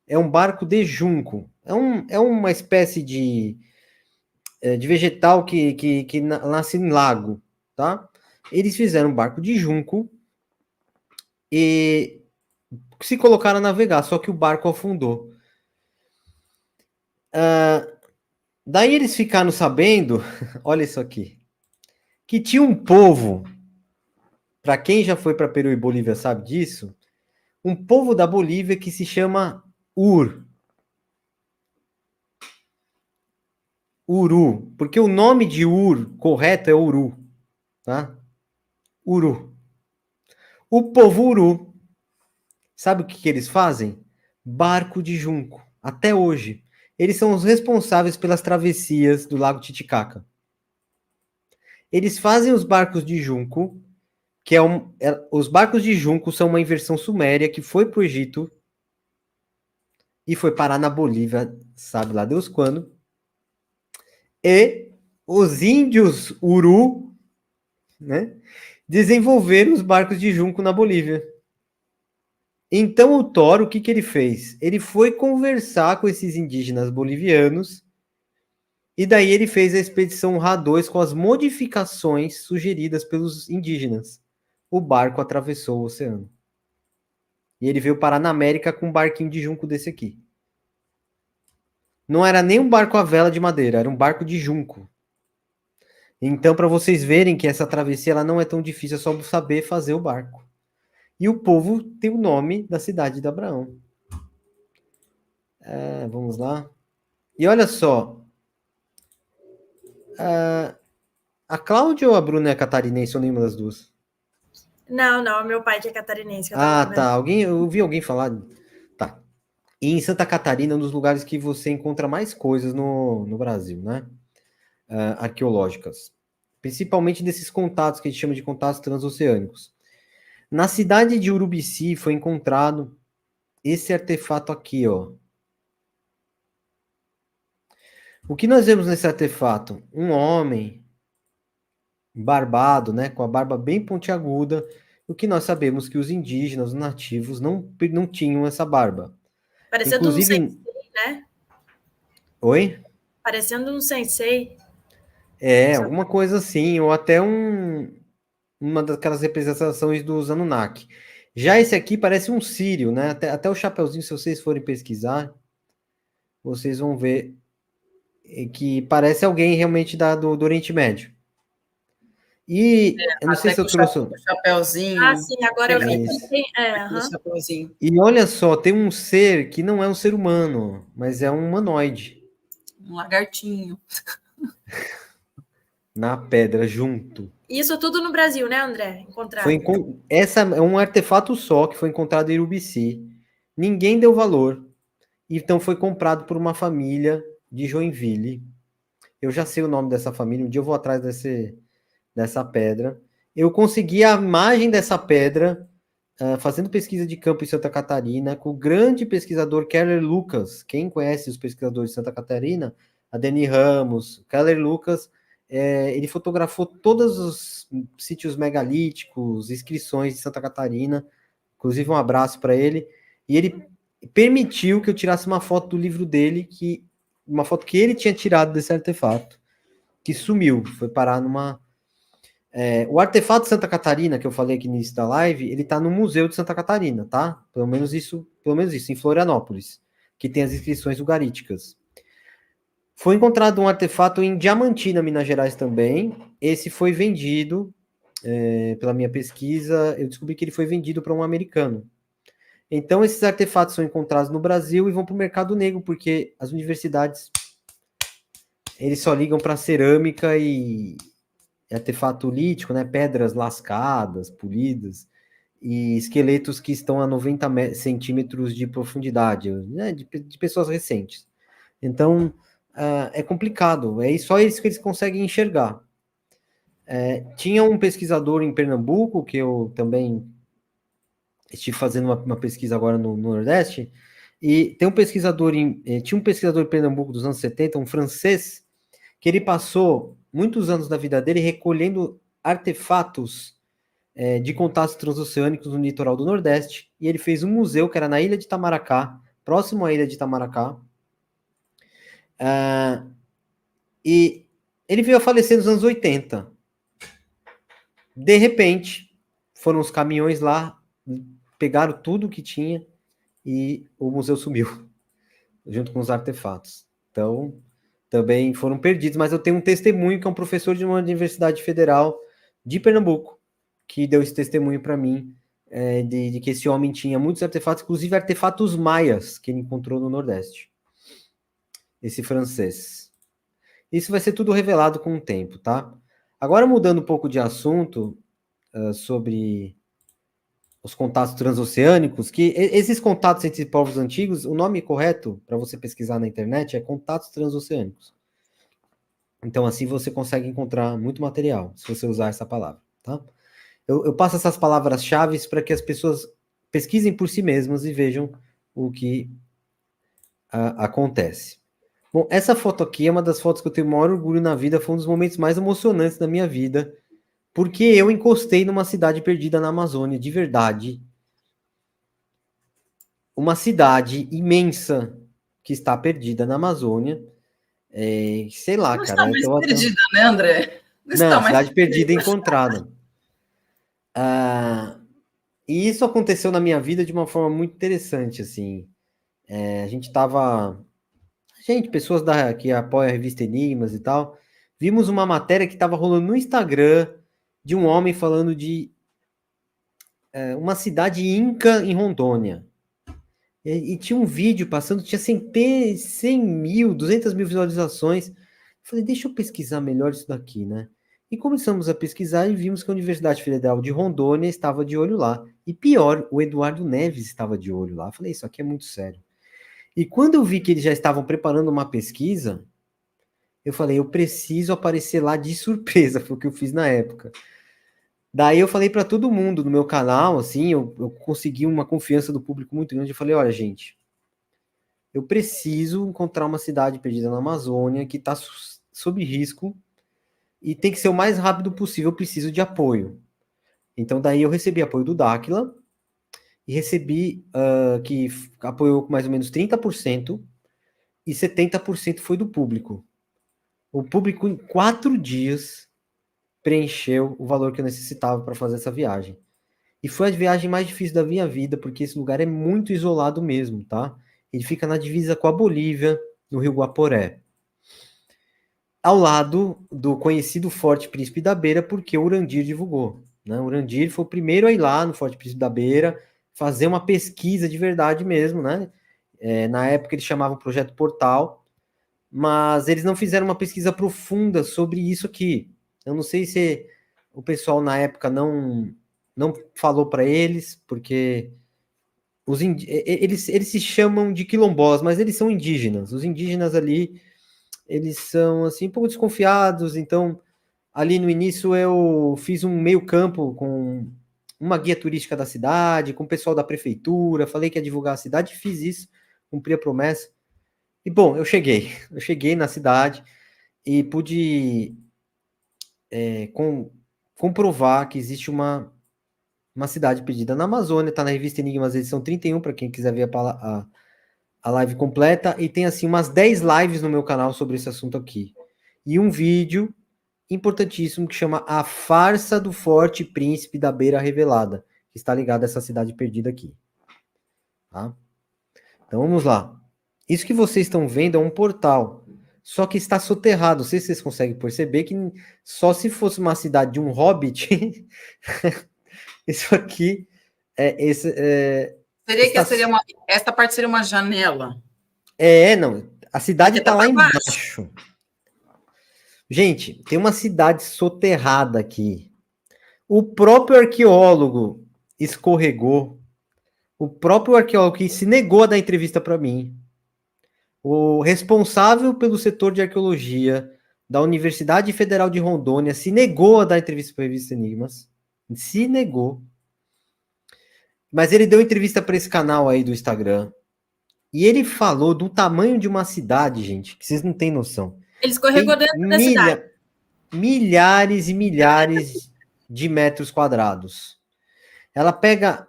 É um barco de junco. É uma espécie de vegetal que nasce em lago, tá? Eles fizeram um barco de junco e se colocaram a navegar, só que o barco afundou. Daí eles ficaram sabendo, olha isso aqui, que tinha um povo, para quem já foi para Peru e Bolívia sabe disso, um povo da Bolívia que se chama Uru, porque o nome de correto é Uru, tá? Uru. O povo Uru, sabe o que eles fazem? Barco de junco, até hoje. Eles são os responsáveis pelas travessias do Lago Titicaca. Eles fazem os barcos de junco, os barcos de junco são uma inversão suméria que foi para o Egito e foi parar na Bolívia, sabe lá Deus quando. E os índios Uru, né, desenvolveram os barcos de junco na Bolívia. Então o Thor, o que ele fez? Ele foi conversar com esses indígenas bolivianos e daí ele fez a expedição Ra-2 com as modificações sugeridas pelos indígenas. O barco atravessou o oceano. E ele veio parar na América com um barquinho de junco desse aqui. Não era nem um barco à vela de madeira, era um barco de junco. Então, para vocês verem que essa travessia ela não é tão difícil, é só saber fazer o barco. E o povo tem o nome da cidade de Abraão. Vamos lá. E olha só. A Cláudia ou a Bruna é catarinense ou nenhuma das duas? Não, meu pai que é catarinense. Que Tá. Eu ouvi alguém falar. Tá. E em Santa Catarina, um dos lugares que você encontra mais coisas no Brasil, né? Arqueológicas. Principalmente desses contatos que a gente chama de contatos transoceânicos. Na cidade de Urubici foi encontrado esse artefato aqui, ó. O que nós vemos nesse artefato? Um homem barbado, né, com a barba bem pontiaguda. O que nós sabemos que os indígenas, os nativos, não tinham essa barba. Parecendo Inclusive, um sensei, né? Oi? Parecendo um sensei. Alguma coisa assim, ou até uma daquelas representações dos Anunnaki. Já esse aqui parece um sírio, né? Até o chapeuzinho, se vocês forem pesquisar, vocês vão ver que parece alguém realmente do Oriente Médio. E eu não sei se eu trouxe. O chapeuzinho. Sim, agora eu vi. Chapeuzinho. E olha só, tem um ser que não é um ser humano, mas é um humanoide. Um lagartinho. Na pedra, junto. Isso tudo no Brasil, né, André? Encontrado. Essa é um artefato só que foi encontrado em Urubici. Ninguém deu valor. Então foi comprado por uma família de Joinville. Eu já sei o nome dessa família. Um dia eu vou atrás dessa pedra. Eu consegui a imagem dessa pedra fazendo pesquisa de campo em Santa Catarina com o grande pesquisador Keller Lucas. Quem conhece os pesquisadores de Santa Catarina? A Deni Ramos. Keller Lucas, ele fotografou todos os sítios megalíticos, inscrições de Santa Catarina. Inclusive um abraço para ele. E ele permitiu que eu tirasse uma foto do livro dele, uma foto que ele tinha tirado desse artefato, que sumiu, foi parar numa... o artefato de Santa Catarina, que eu falei aqui no início da live, ele está no Museu de Santa Catarina, tá? Pelo menos isso, em Florianópolis, que tem as inscrições ugaríticas. Foi encontrado um artefato em Diamantina, Minas Gerais também. Esse foi vendido, pela minha pesquisa, eu descobri que ele foi vendido para um americano. Então, esses artefatos são encontrados no Brasil e vão para o mercado negro, porque as universidades eles só ligam para cerâmica e artefato lítico, né? Pedras lascadas, polidas, e esqueletos que estão a 90 centímetros de profundidade, né? de pessoas recentes. Então, é complicado, só isso que eles conseguem enxergar. Tinha um pesquisador em Pernambuco, que eu também estive fazendo uma pesquisa agora no Nordeste, e tem tinha um pesquisador em Pernambuco dos anos 70, um francês, que ele passou muitos anos da vida dele recolhendo artefatos de contatos transoceânicos no litoral do Nordeste, e ele fez um museu que era na ilha de Itamaracá, próximo à ilha de Itamaracá, e ele veio a falecer nos anos 80. De repente, foram os caminhões lá, pegaram tudo que tinha e o museu sumiu, junto com os artefatos. Então, também foram perdidos, mas eu tenho um testemunho que é um professor de uma universidade federal de Pernambuco, que deu esse testemunho para mim, de que esse homem tinha muitos artefatos, inclusive artefatos maias, que ele encontrou no Nordeste. Esse francês. Isso vai ser tudo revelado com o tempo, tá? Agora, mudando um pouco de assunto, sobre os contatos transoceânicos, que esses contatos entre povos antigos, o nome correto para você pesquisar na internet é contatos transoceânicos. Então, assim você consegue encontrar muito material, se você usar essa palavra, tá? Eu passo essas palavras-chave para que as pessoas pesquisem por si mesmas e vejam o que acontece. Bom, essa foto aqui é uma das fotos que eu tenho o maior orgulho na vida, foi um dos momentos mais emocionantes da minha vida, porque eu encostei numa cidade perdida na Amazônia, de verdade. uma cidade imensa que está perdida na Amazônia. Sei lá, Não cara. está mais perdida, né, André? Não, cidade perdida encontrada. E isso aconteceu na minha vida de uma forma muito interessante, assim. Pessoas que apoiam a revista Enigmas e tal, vimos uma matéria que estava rolando no Instagram de um homem falando de uma cidade inca em Rondônia. E tinha um vídeo passando, tinha 100 mil, 200 mil visualizações. Falei, deixa eu pesquisar melhor isso daqui, né? E começamos a pesquisar e vimos que a Universidade Federal de Rondônia estava de olho lá. E pior, o Eduardo Neves estava de olho lá. Falei, isso aqui é muito sério. E quando eu vi que eles já estavam preparando uma pesquisa, eu falei, eu preciso aparecer lá de surpresa, foi o que eu fiz na época. Daí eu falei para todo mundo no meu canal, assim, eu consegui uma confiança do público muito grande. Eu falei, olha, gente, eu preciso encontrar uma cidade perdida na Amazônia que está sob risco e tem que ser o mais rápido possível, eu preciso de apoio. Então daí eu recebi apoio do Dáquila e recebi que apoiou com mais ou menos 30% e 70% foi do público. O público em 4 dias preencheu o valor que eu necessitava para fazer essa viagem. E foi a viagem mais difícil da minha vida, porque esse lugar é muito isolado mesmo, tá? Ele fica na divisa com a Bolívia, no Rio Guaporé. Ao lado do conhecido Forte Príncipe da Beira, porque o Urandir divulgou. Né? O Urandir foi o primeiro a ir lá no Forte Príncipe da Beira, fazer uma pesquisa de verdade mesmo, né? Na época eles chamavam Projeto Portal, mas eles não fizeram uma pesquisa profunda sobre isso aqui. Eu não sei se o pessoal na época não falou para eles, porque eles se chamam de quilombolas, mas eles são indígenas. Os indígenas ali, eles são assim um pouco desconfiados, então ali no início eu fiz um meio campo com uma guia turística da cidade, com o pessoal da prefeitura, falei que ia divulgar a cidade, fiz isso, cumpri a promessa. E bom, eu cheguei na cidade e pude comprovar que existe uma cidade perdida na Amazônia, tá na revista Enigmas, edição 31, para quem quiser ver a live completa, e tem assim umas 10 lives no meu canal sobre esse assunto aqui. E um vídeo importantíssimo que chama A Farsa do Forte Príncipe da Beira Revelada, que está ligado a essa cidade perdida aqui. Tá? Então vamos lá. Isso que vocês estão vendo é um portal, só que está soterrado. Não sei se vocês conseguem perceber que só se fosse uma cidade de um hobbit, isso aqui esta parte seria uma janela. Não. A cidade está lá embaixo. Gente, tem uma cidade soterrada aqui. O próprio arqueólogo escorregou. O próprio arqueólogo que se negou a dar entrevista para mim. O responsável pelo setor de arqueologia da Universidade Federal de Rondônia se negou a dar entrevista para a revista Enigmas. Se negou. Mas ele deu entrevista para esse canal aí do Instagram. E ele falou do tamanho de uma cidade, gente, que vocês não têm noção. Ele escorregou dentro da cidade. Milhares e milhares de metros quadrados. Ela pega...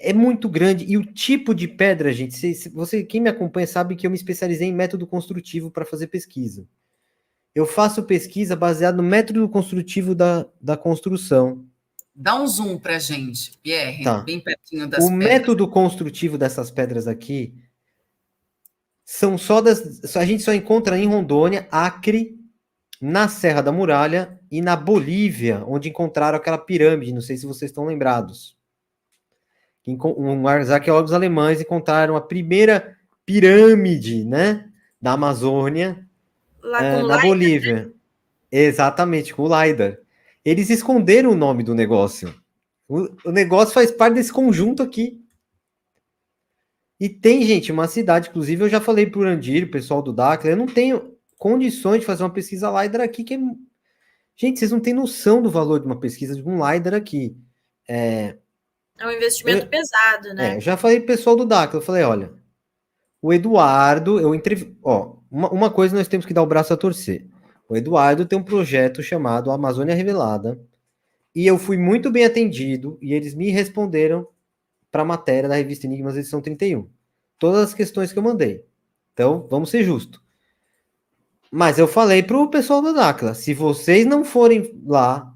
É muito grande. E o tipo de pedra, gente... Quem me acompanha sabe que eu me especializei em método construtivo para fazer pesquisa. Eu faço pesquisa baseada no método construtivo da construção. Dá um zoom para a gente, Pierre, tá. Bem pertinho das pedras. O método construtivo dessas pedras aqui são a gente só encontra em Rondônia, Acre, na Serra da Muralha e na Bolívia, onde encontraram aquela pirâmide, não sei se vocês estão lembrados. Os arqueólogos alemães encontraram a primeira pirâmide, né, da Amazônia, na Bolívia. Né? Exatamente, com o LiDAR. Eles esconderam o nome do negócio. O negócio faz parte desse conjunto aqui. E tem, gente, uma cidade, inclusive eu já falei para o Urandir, o pessoal do Dáquila, eu não tenho condições de fazer uma pesquisa LiDAR aqui, que é... Gente, vocês não têm noção do valor de uma pesquisa de um LiDAR aqui. É um investimento pesado, né? Eu já falei pro pessoal do Dáquila, eu falei, olha, o Eduardo, uma coisa nós temos que dar o braço a torcer. O Eduardo tem um projeto chamado Amazônia Revelada, e eu fui muito bem atendido, e eles me responderam para a matéria da revista Enigmas, edição 31. Todas as questões que eu mandei. Então, vamos ser justos. Mas eu falei para o pessoal da Dáquila, se vocês não forem lá,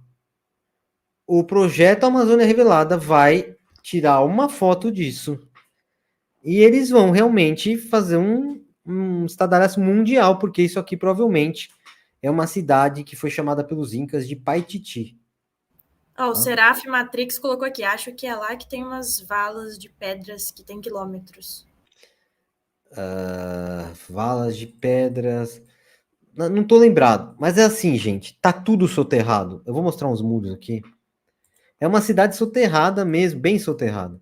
o projeto Amazônia Revelada vai tirar uma foto disso. E eles vão realmente fazer um estardalhaço mundial, porque isso aqui provavelmente é uma cidade que foi chamada pelos incas de Paititi. O Seraf Matrix colocou aqui, acho que é lá que tem umas valas de pedras que tem quilômetros. Valas de pedras... Não tô lembrado, mas é assim, gente, tá tudo soterrado. Eu vou mostrar uns muros aqui. É uma cidade soterrada mesmo, bem soterrada.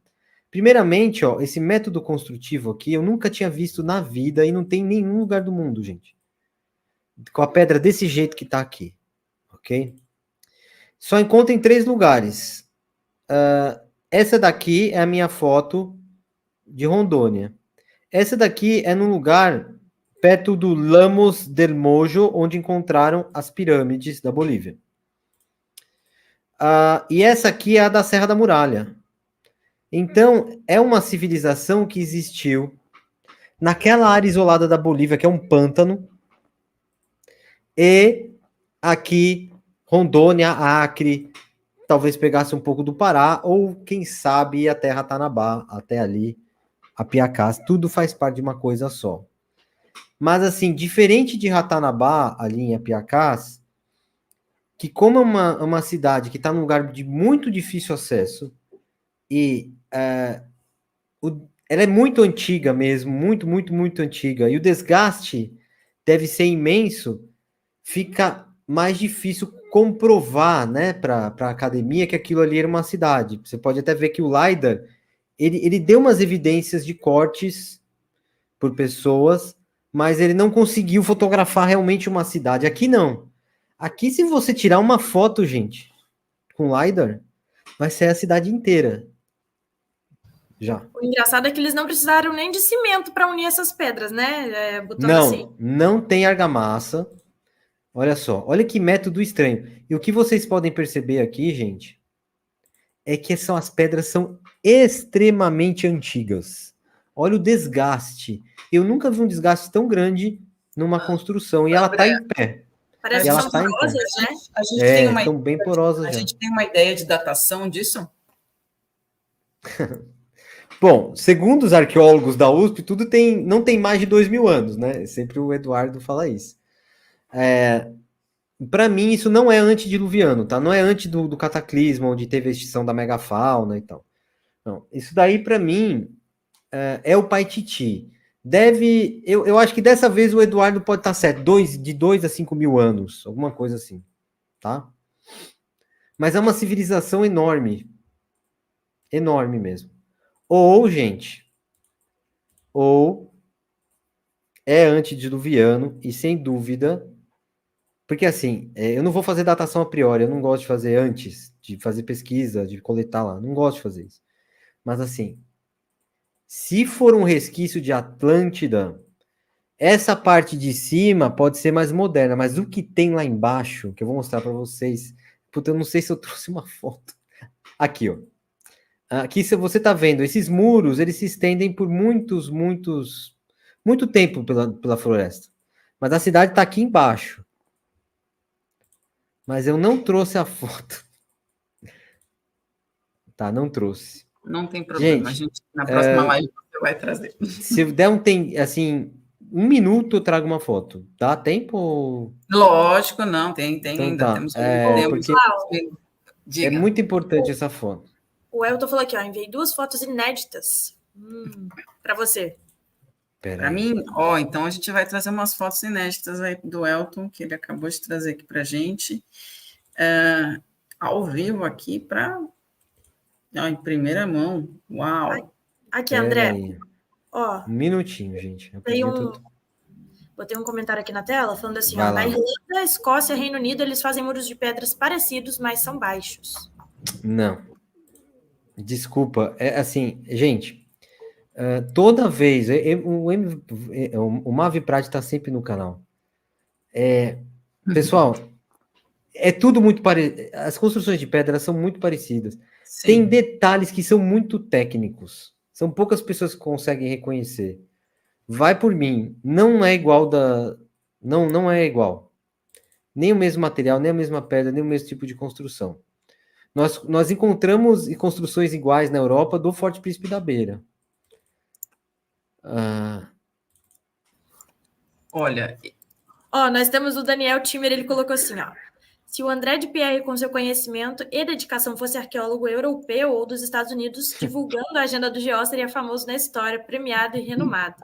Primeiramente, ó, esse método construtivo aqui eu nunca tinha visto na vida e não tem em nenhum lugar do mundo, gente. Com a pedra desse jeito que tá aqui, ok? Só encontra em 3 lugares. Essa daqui é a minha foto de Rondônia. Essa daqui é num lugar perto do Lamos del Mojo, onde encontraram as pirâmides da Bolívia. E essa aqui é a da Serra da Muralha. Então, é uma civilização que existiu naquela área isolada da Bolívia, que é um pântano, e aqui, Rondônia, Acre, talvez pegasse um pouco do Pará, ou quem sabe a Terra Tanabá, até ali, a Piacás, tudo faz parte de uma coisa só. Mas assim, diferente de Ratanabá, ali em Apiacás, que como é uma cidade que está num lugar de muito difícil acesso, e ela é muito antiga mesmo, muito, muito, muito antiga, e o desgaste deve ser imenso, fica mais difícil comprovar, né, para a academia que aquilo ali era uma cidade. Você pode até ver que o LiDAR, ele deu umas evidências de cortes por pessoas, mas ele não conseguiu fotografar realmente uma cidade. Aqui não. Aqui, se você tirar uma foto, gente, com LiDAR, vai ser a cidade inteira. Já. O engraçado é que eles não precisaram nem de cimento para unir essas pedras, né? Não tem argamassa. Olha só, olha que método estranho. E o que vocês podem perceber aqui, gente, é que as pedras são extremamente antigas. Olha o desgaste. Eu nunca vi um desgaste tão grande numa construção. E ela está em pé. Parece que são porosas, né? A gente tem uma estão bem porosas. A gente tem uma ideia de datação disso? Bom, segundo os arqueólogos da USP, tudo não tem mais de 2.000 anos, né? Sempre o Eduardo fala isso. Para mim, isso não é antediluviano, tá? Não é antes do cataclismo, onde teve a extinção da megafauna e tal. Não, isso daí, para mim, é o Paititi. Eu acho que dessa vez o Eduardo pode estar certo, de 2 a 5.000 anos, alguma coisa assim, tá? Mas é uma civilização enorme. Enorme mesmo. Ou, gente, é antediluviano e sem dúvida, porque assim, eu não vou fazer datação a priori, eu não gosto de fazer antes, de fazer pesquisa, de coletar lá, não gosto de fazer isso. Mas assim, se for um resquício de Atlântida, essa parte de cima pode ser mais moderna, mas o que tem lá embaixo, que eu vou mostrar para vocês, eu não sei se eu trouxe uma foto. Aqui, ó. Aqui você está vendo, esses muros, eles se estendem por muito tempo pela floresta. Mas a cidade está aqui embaixo. Mas eu não trouxe a foto. Tá, não trouxe. Não tem problema, gente, na próxima live você vai trazer. Se der assim, 1 minuto eu trago uma foto. Dá tempo? Lógico, não, tem então, ainda. Tá. Temos porque é muito importante essa foto. O Elton falou aqui, ó, enviei 2 fotos inéditas para você. Para mim, então a gente vai trazer umas fotos inéditas aí do Elton, que ele acabou de trazer aqui para a gente, ao vivo aqui, em primeira mão. Uau! Aqui, André. Ó, 1 minutinho, gente. Botei um comentário aqui na tela falando assim, ó, na Irlanda, Escócia, Reino Unido, eles fazem muros de pedras parecidos, mas são baixos. Não. Desculpa, assim, gente, toda vez, o Mavi Prade está sempre no canal. Pessoal, é tudo muito parecido, as construções de pedra são muito parecidas. tem detalhes que são muito técnicos. São poucas pessoas que conseguem reconhecer. Vai por mim, não é igual não é igual. Nem o mesmo material, nem a mesma pedra, nem o mesmo tipo de construção. Nós encontramos construções iguais na Europa do Forte Príncipe da Beira. Olha... nós temos o Daniel Timmer, ele colocou assim, se o André de Pierre, com seu conhecimento e dedicação, fosse arqueólogo europeu ou dos Estados Unidos, divulgando a agenda do GO, seria famoso na história, premiado e renomado.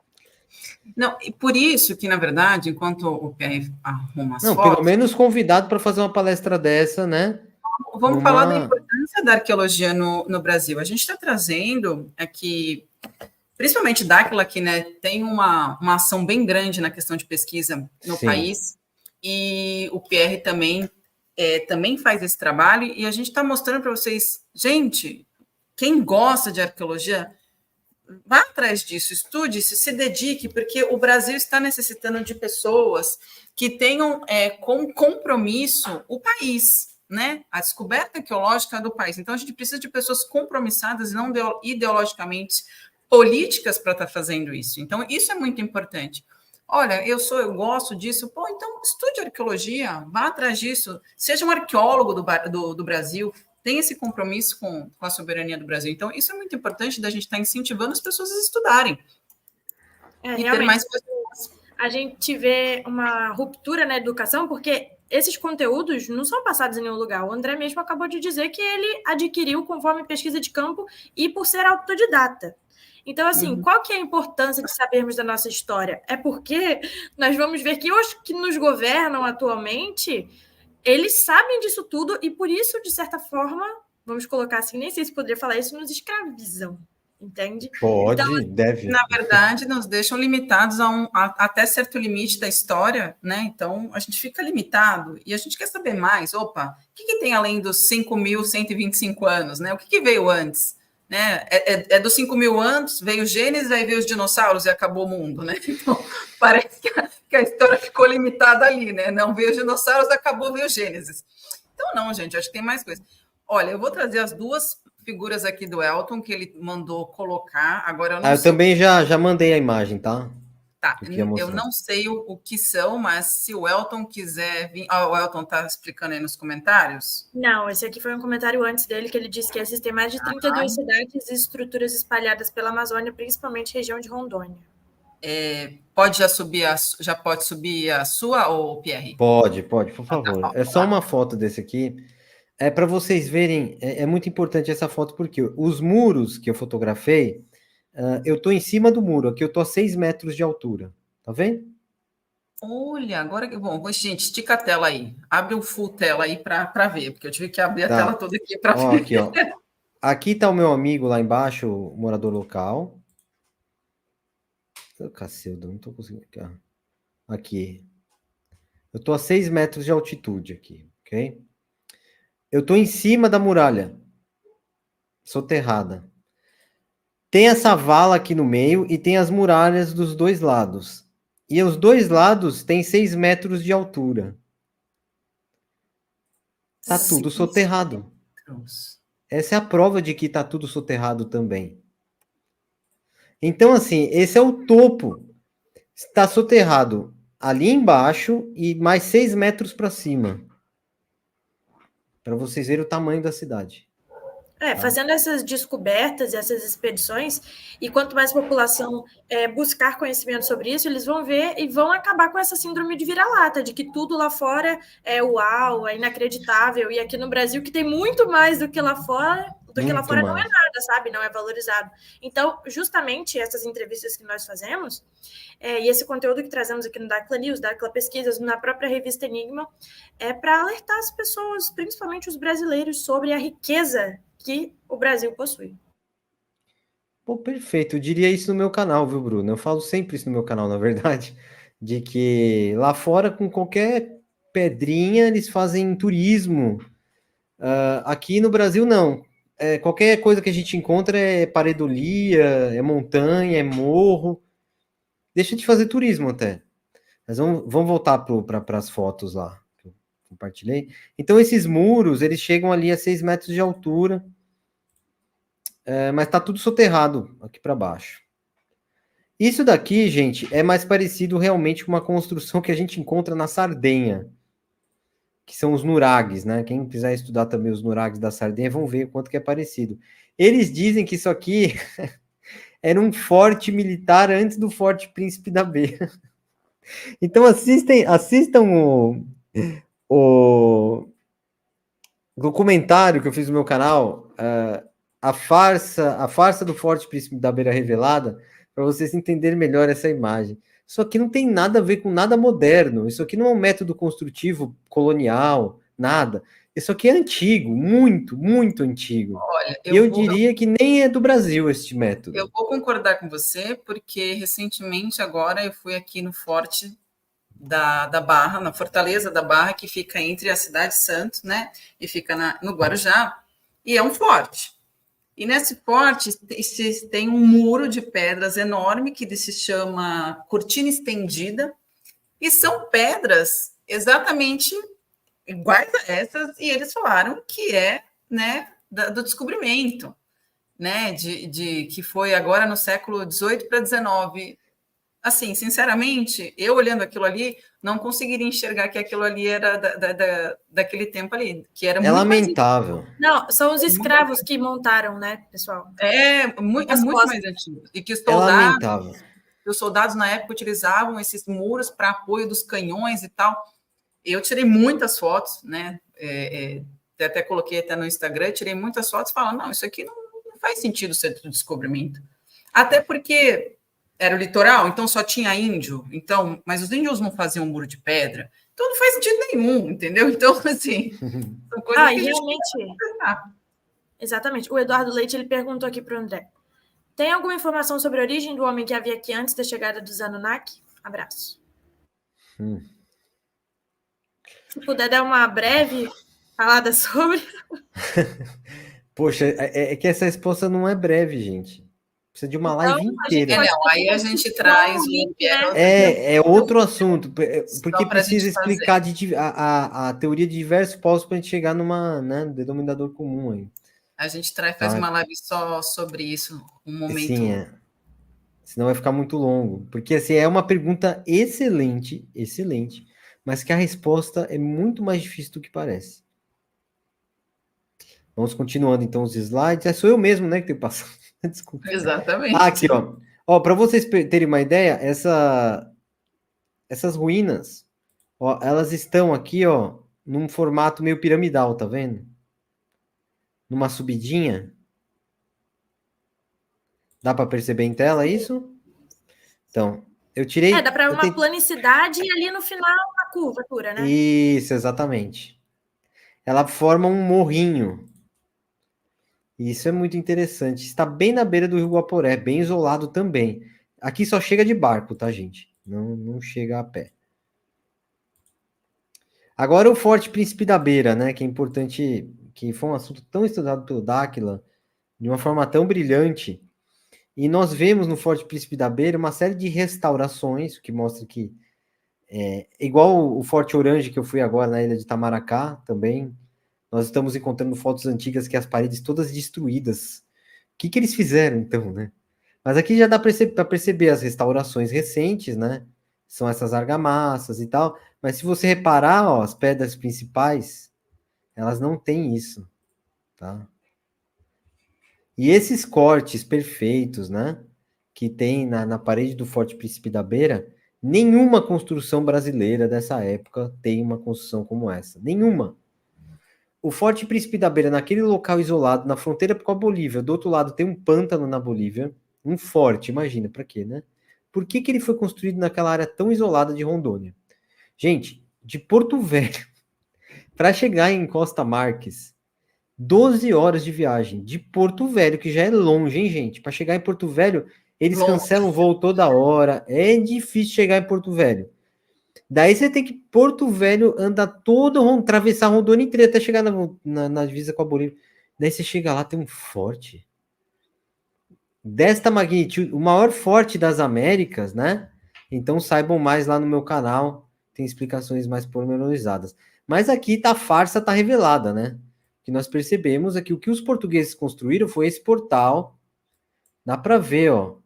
Não, e por isso que, na verdade, enquanto o Pierre arruma as fotos... pelo menos convidado para fazer uma palestra dessa, né? Vamos falar da importância da arqueologia no Brasil. A gente está trazendo aqui, principalmente Dáquila, que, né, tem uma ação bem grande na questão de pesquisa no país, e o Pierre também faz esse trabalho, e a gente está mostrando para vocês, gente, quem gosta de arqueologia, vá atrás disso, estude, se dedique, porque o Brasil está necessitando de pessoas que tenham com compromisso o país, né? A descoberta arqueológica do país. Então, a gente precisa de pessoas compromissadas, não ideologicamente políticas para estar fazendo isso. Então, isso é muito importante. Olha, eu gosto disso, então estude arqueologia, vá atrás disso, seja um arqueólogo do Brasil, tenha esse compromisso com a soberania do Brasil. Então, isso é muito importante da gente estar incentivando as pessoas a estudarem. E ter mais pessoas. A gente vê uma ruptura na educação, porque esses conteúdos não são passados em nenhum lugar. O André mesmo acabou de dizer que ele adquiriu conforme pesquisa de campo e por ser autodidata. Então, assim, qual que é a importância de sabermos da nossa história? É porque nós vamos ver que os que nos governam atualmente, eles sabem disso tudo e, por isso, de certa forma, vamos colocar assim, nem sei se poderia falar isso, nos escravizam, entende? Pode, então, deve. Na verdade, nos deixam limitados até certo limite da história, né? Então, a gente fica limitado e a gente quer saber mais. Opa, o que tem além dos 5.125 anos, né? O que veio antes? Né? Dos 5.000 anos, veio Gênesis, aí veio os dinossauros e acabou o mundo, né? Então, parece que a história ficou limitada ali, né? Não veio os dinossauros, veio Gênesis. Então, não, gente, acho que tem mais coisa. Olha, eu vou trazer as duas figuras aqui do Elton, que ele mandou colocar. Agora eu não sei. Eu também já mandei a imagem, tá? Tá, eu não sei o que são, mas se o Elton quiser vir... o Elton está explicando aí nos comentários? Não, esse aqui foi um comentário antes dele, que ele disse que existem mais de 32 cidades e estruturas espalhadas pela Amazônia, principalmente região de Rondônia. Já pode subir a sua, ou Pierre? Pode, por favor. É só uma foto desse aqui. É para vocês verem, é muito importante essa foto, porque os muros que eu fotografei, eu estou em cima do muro, aqui eu estou a 6 metros de altura, tá vendo? Olha, agora que bom, gente, estica a tela aí, abre o full tela aí para ver, porque eu tive que abrir a tela toda aqui para ver. Aqui, ó. Aqui está o meu amigo lá embaixo, o morador local. Cacilda, não estou conseguindo. Aqui. Eu estou a 6 metros de altitude aqui, ok? Eu estou em cima da muralha, soterrada. Tem essa vala aqui no meio e tem as muralhas dos dois lados. E os dois lados têm 6 metros de altura. Tá tudo soterrado. Essa é a prova de que tá tudo soterrado também. Então, assim, esse é o topo. Está soterrado ali embaixo e mais 6 metros para cima. Para vocês verem o tamanho da cidade. Fazendo essas descobertas, essas expedições, e quanto mais população buscar conhecimento sobre isso, eles vão ver e vão acabar com essa síndrome de vira-lata, de que tudo lá fora é uau, é inacreditável, e aqui no Brasil, que tem muito mais do que lá fora, não é nada, sabe? Não é valorizado. Então, justamente essas entrevistas que nós fazemos, e esse conteúdo que trazemos aqui no Dáquila News, Dáquila Pesquisas, na própria revista Enigma, é para alertar as pessoas, principalmente os brasileiros, sobre a riqueza que o Brasil possui. Pô, perfeito. Eu diria isso no meu canal, viu, Bruno? Eu falo sempre isso no meu canal, na verdade, de que lá fora, com qualquer pedrinha, eles fazem turismo. Aqui no Brasil, não. Qualquer coisa que a gente encontra é pareidolia, é montanha, é morro. Deixa de fazer turismo até. Mas vamos voltar para as fotos lá que eu compartilhei. Então, esses muros, eles chegam ali a 6 metros de altura. mas tá tudo soterrado aqui para baixo. Isso daqui, gente, é mais parecido realmente com uma construção que a gente encontra na Sardenha, que são os nurags, né? Quem quiser estudar também os nurags da Sardenha, vão ver o quanto que é parecido. Eles dizem que isso aqui era um forte militar antes do Forte Príncipe da Beira. Então assistam o documentário que eu fiz no meu canal, a farsa do Forte Príncipe da Beira Revelada, para vocês entenderem melhor essa imagem. Isso aqui não tem nada a ver com nada moderno. Isso aqui não é um método construtivo colonial, nada. Isso aqui é antigo, muito, muito antigo. Olha, eu diria que nem é do Brasil este método. Eu vou concordar com você, porque recentemente agora eu fui aqui no Forte da Barra, na Fortaleza da Barra, que fica entre a cidade de Santos, né? E fica no Guarujá, e é um forte. E nesse forte tem um muro de pedras enorme que se chama Cortina Estendida, e são pedras exatamente iguais a essas, e eles falaram que é, né, do descobrimento, né, que foi agora no século XVIII para XIX. Assim, sinceramente, eu olhando aquilo ali, não conseguiria enxergar que aquilo ali era daquele tempo ali, que era muito lamentável. Não, são os escravos que montaram, né, pessoal? É muito mais antigo. E que os soldados na época utilizavam esses muros para apoio dos canhões e tal. Eu tirei muitas fotos, né? Até coloquei até no Instagram, tirei muitas fotos falando, não, isso aqui não faz sentido ser do descobrimento. Até porque era o litoral, então só tinha índio, então, mas os índios não faziam um muro de pedra, então não faz sentido nenhum, entendeu? Então, assim, são coisas que realmente... Exatamente. O Eduardo Leite, ele perguntou aqui para o André, tem alguma informação sobre a origem do homem que havia aqui antes da chegada dos Anunnaki? Abraço. Se puder dar uma breve falada sobre... Poxa, é que essa resposta não é breve, gente. Precisa de uma live inteira. Aí a gente traz é outro assunto, porque precisa explicar a teoria de diversos povos para a gente chegar numa, né, denominador comum aí. A gente faz uma live só sobre isso, um momento. Sim, senão vai ficar muito longo. Porque assim, é uma pergunta excelente, mas que a resposta é muito mais difícil do que parece. Vamos continuando então os slides. Sou eu mesmo, né, que tenho passado. Desculpa. Exatamente. Aqui, ó, para vocês terem uma ideia, essas ruínas, ó, elas estão aqui, ó, num formato meio piramidal, tá vendo? Numa subidinha. Dá para perceber em tela isso? Então, eu tirei... dá para uma planicidade e ali no final uma curvatura, né? Isso, exatamente. Ela forma um morrinho. E isso é muito interessante. Está bem na beira do Rio Guaporé, bem isolado também. Aqui só chega de barco, tá, gente? Não chega a pé. Agora o Forte Príncipe da Beira, né? Que é importante, que foi um assunto tão estudado pelo Dáquila, de uma forma tão brilhante. E nós vemos no Forte Príncipe da Beira uma série de restaurações, o que mostra que igual o Forte Orange que eu fui agora na ilha de Itamaracá também. Nós estamos encontrando fotos antigas que as paredes todas destruídas. O que eles fizeram, então, né? Mas aqui já dá para perceber as restaurações recentes, né? São essas argamassas e tal. Mas se você reparar, ó, as pedras principais, elas não têm isso, tá? E esses cortes perfeitos, né? Que tem na parede do Forte Príncipe da Beira, nenhuma construção brasileira dessa época tem uma construção como essa. Nenhuma. O Forte Príncipe da Beira, naquele local isolado, na fronteira com a Bolívia, do outro lado tem um pântano na Bolívia, um forte, imagina, para quê, né? Por que ele foi construído naquela área tão isolada de Rondônia? Gente, de Porto Velho para chegar em Costa Marques, 12 horas de viagem, de Porto Velho, que já é longe, hein, gente? Para chegar em Porto Velho, eles cancelam o voo toda hora, é difícil chegar em Porto Velho. Daí você tem que Porto Velho andar todo, atravessar a Rondônia inteira até chegar na divisa com a Bolívia. Daí você chega lá, tem um forte desta magnitude, o maior forte das Américas, né? Então saibam mais lá no meu canal, tem explicações mais pormenorizadas. Mas aqui a farsa tá revelada, né? que nós percebemos é que o que os portugueses construíram foi esse portal. Dá para ver, ó,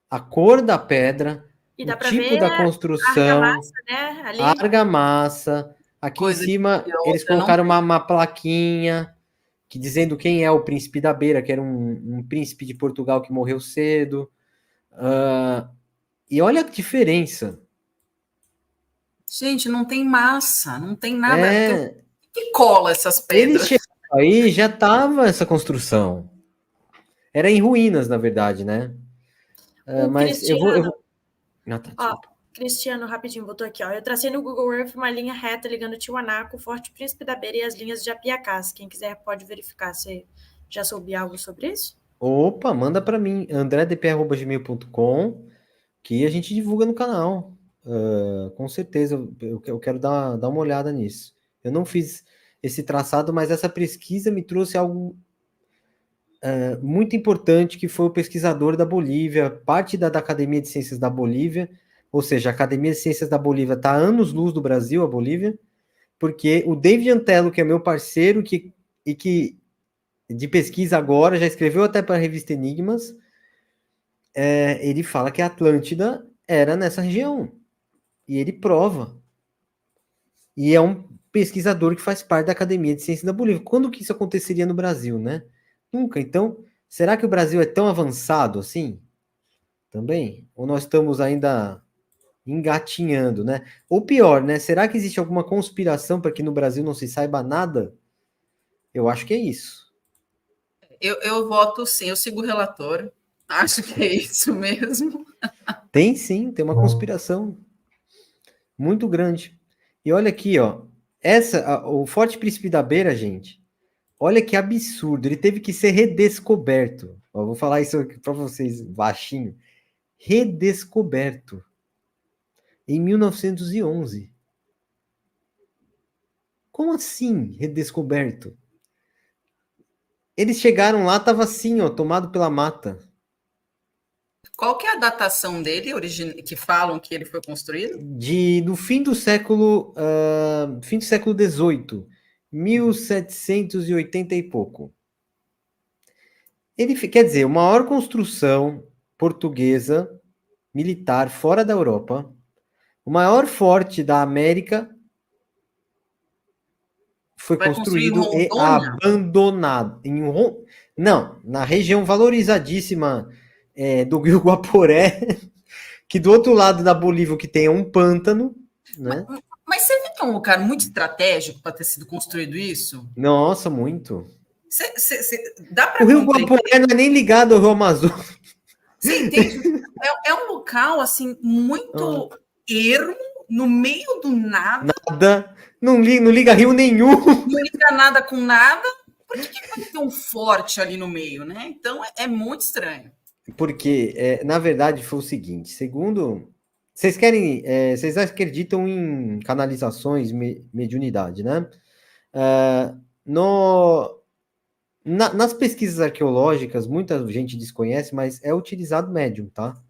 a cor da pedra, E o dá para tipo ver da a construção, argamassa, né? Ali. argamassa. Aqui Coisa em cima, que eles outra não colocaram uma plaquinha que dizendo quem é o príncipe da Beira, que era um príncipe de Portugal que morreu cedo. E olha a diferença. Gente, não tem massa, não tem nada. É, Que cola essas eles pedras? chegaram aí, já estava essa construção. Era em ruínas, na verdade, né? O Mas eu vou... Cristiano, Ah, tá, ó, desculpa. Cristiano, rapidinho, botou aqui, ó. Eu tracei no Google Earth uma linha reta ligando Tiwanaku, o Forte Príncipe da Beira e as linhas de Apiacás. Quem quiser pode verificar. Você já soube algo sobre isso? Opa, manda para mim, andredp@gmail.com, que a gente divulga no canal. Com certeza, eu quero dar uma olhada nisso. Eu não fiz esse traçado, mas essa pesquisa me trouxe algo muito importante, que foi o pesquisador da Bolívia, parte da Academia de Ciências da Bolívia, ou seja, a Academia de Ciências da Bolívia está a anos-luz do Brasil, a Bolívia, porque o David Antelo, que é meu parceiro, que de pesquisa agora, já escreveu até para a revista Enigmas, ele fala que a Atlântida era nessa região. E ele prova. E é um pesquisador que faz parte da Academia de Ciências da Bolívia. Quando que isso aconteceria no Brasil, né? Nunca. Então, será que o Brasil é tão avançado assim? Também? Ou nós estamos ainda engatinhando, né? Ou pior, né? Será que existe alguma conspiração para que no Brasil não se saiba nada? Eu acho que é isso. Eu voto sim, eu sigo o relator. Acho que é isso mesmo. Tem sim, tem uma conspiração muito grande. E olha aqui, ó. O Forte Príncipe da Beira, gente, olha que absurdo. Ele teve que ser redescoberto. Ó, vou falar isso para vocês baixinho. Redescoberto. Em 1911. Como assim, redescoberto? Eles chegaram lá, tava assim, ó, tomado pela mata. Qual que é a datação dele, que falam que ele foi construído? Do fim do século XVIII, 1780 e pouco. Ele quer dizer, a maior construção portuguesa militar fora da Europa, o maior forte da América foi Vai construir em construído e Rondônia? abandonado. Não, na região valorizadíssima do Rio Guaporé, que do outro lado da Bolívia que tem é um pântano, né? Mas você vê que é um lugar muito estratégico para ter sido construído isso? Nossa, muito. Dá para O Rio compreender? Guaporé não é nem ligado ao Rio Amazonas. Você entende? É um local assim muito ermo, no meio do nada. Nada. Não liga rio nenhum. Não liga nada com nada. Por que vai ter um forte ali no meio, né? Então é muito estranho. Porque, na verdade, foi o seguinte: segundo. Vocês acreditam em canalizações, mediunidade, né? Nas pesquisas arqueológicas, muita gente desconhece, mas é utilizado médium, tá?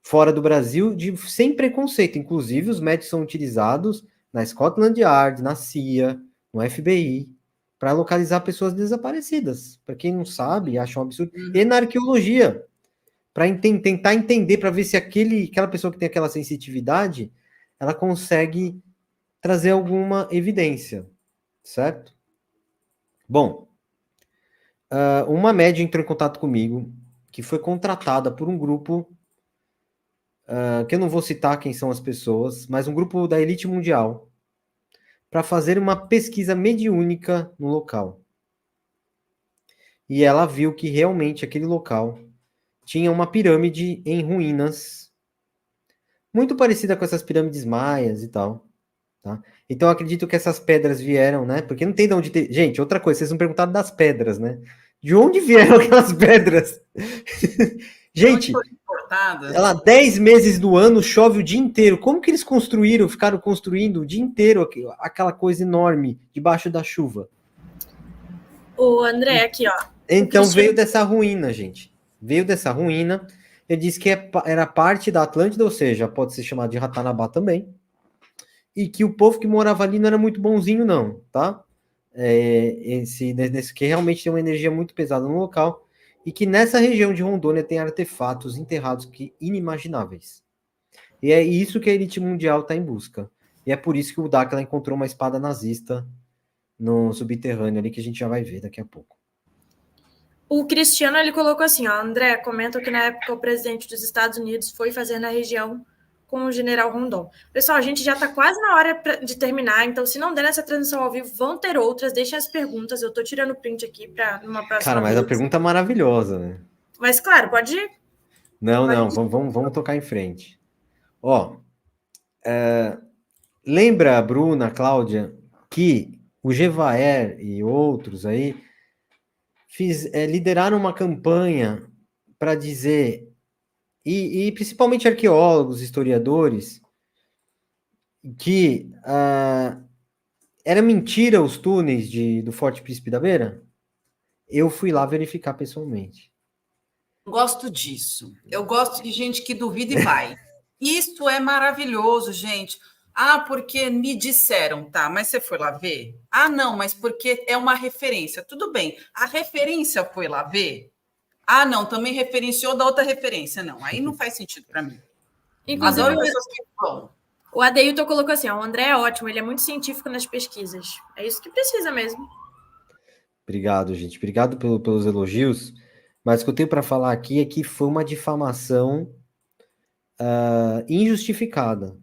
Fora do Brasil, sem preconceito. Inclusive, os médiums são utilizados na Scotland Yard, na CIA, no FBI, para localizar pessoas desaparecidas. Para quem não sabe, acha um absurdo. E na arqueologia, para tentar entender, para ver se aquela pessoa que tem aquela sensitividade, ela consegue trazer alguma evidência, certo? Bom, uma médium entrou em contato comigo, que foi contratada por um grupo, que eu não vou citar quem são as pessoas, mas um grupo da elite mundial, para fazer uma pesquisa mediúnica no local. E ela viu que realmente aquele local tinha uma pirâmide em ruínas, muito parecida com essas pirâmides maias e tal. Tá? Então eu acredito que essas pedras vieram, né? Porque não tem de onde ter. Gente, outra coisa, vocês não perguntaram das pedras, né? De onde vieram aquelas pedras? Gente, ela 10 meses do ano chove o dia inteiro. Como que eles ficaram construindo o dia inteiro aquela coisa enorme debaixo da chuva? O André, aqui, ó. Então veio dessa ruína, gente. Veio dessa ruína. Ele disse que era parte da Atlântida, ou seja, pode ser chamado de Ratanabá também. E que o povo que morava ali não era muito bonzinho, não, tá? nesse que realmente tem uma energia muito pesada no local, e que nessa região de Rondônia tem artefatos enterrados que inimagináveis. E é isso que a elite mundial está em busca. E é por isso que o Dáquila encontrou uma espada nazista no subterrâneo ali, que a gente já vai ver daqui a pouco. O Cristiano, ele colocou assim, ó, André, comenta que na época o presidente dos Estados Unidos foi fazer na região com o general Rondon. Pessoal, a gente já está quase na hora de terminar, então se não der nessa transmissão ao vivo, vão ter outras, deixem as perguntas, eu estou tirando print aqui para numa próxima Cara, mas vez. a pergunta é maravilhosa, né? Mas claro, pode ir. Não, vamos tocar em frente. Ó, lembra, Bruna, Cláudia, que o Gevaer e outros aí lideraram uma campanha para dizer, e principalmente arqueólogos, historiadores, que era mentira os túneis do Forte Príncipe da Beira? Eu fui lá verificar pessoalmente. Gosto disso. Eu gosto de gente que duvida e vai. Isso é maravilhoso, gente. Ah, porque me disseram, tá, mas você foi lá ver? Ah, não, mas porque é uma referência. Tudo bem, a referência foi lá ver? Ah, não, também referenciou da outra referência. Não, aí não faz sentido para mim. Inclusive, adoro pessoas que vão. O Adeilton colocou assim, ó, o André é ótimo, ele é muito científico nas pesquisas. É isso que precisa mesmo. Obrigado, gente. Obrigado pelos elogios. Mas o que eu tenho para falar aqui é que foi uma difamação injustificada.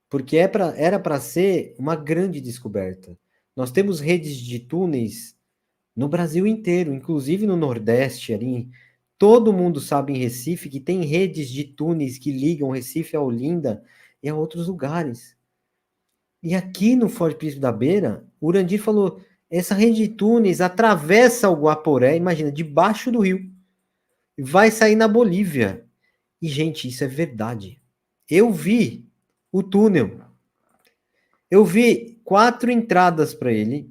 Porque era para ser uma grande descoberta. Nós temos redes de túneis no Brasil inteiro, inclusive no Nordeste, ali. Todo mundo sabe em Recife que tem redes de túneis que ligam Recife a Olinda e a outros lugares. E aqui no Forte Príncipe da Beira, o Urandir falou, essa rede de túneis atravessa o Guaporé, imagina, debaixo do rio, e vai sair na Bolívia. E, gente, isso é verdade. Eu vi o túnel. Eu vi 4 entradas para ele.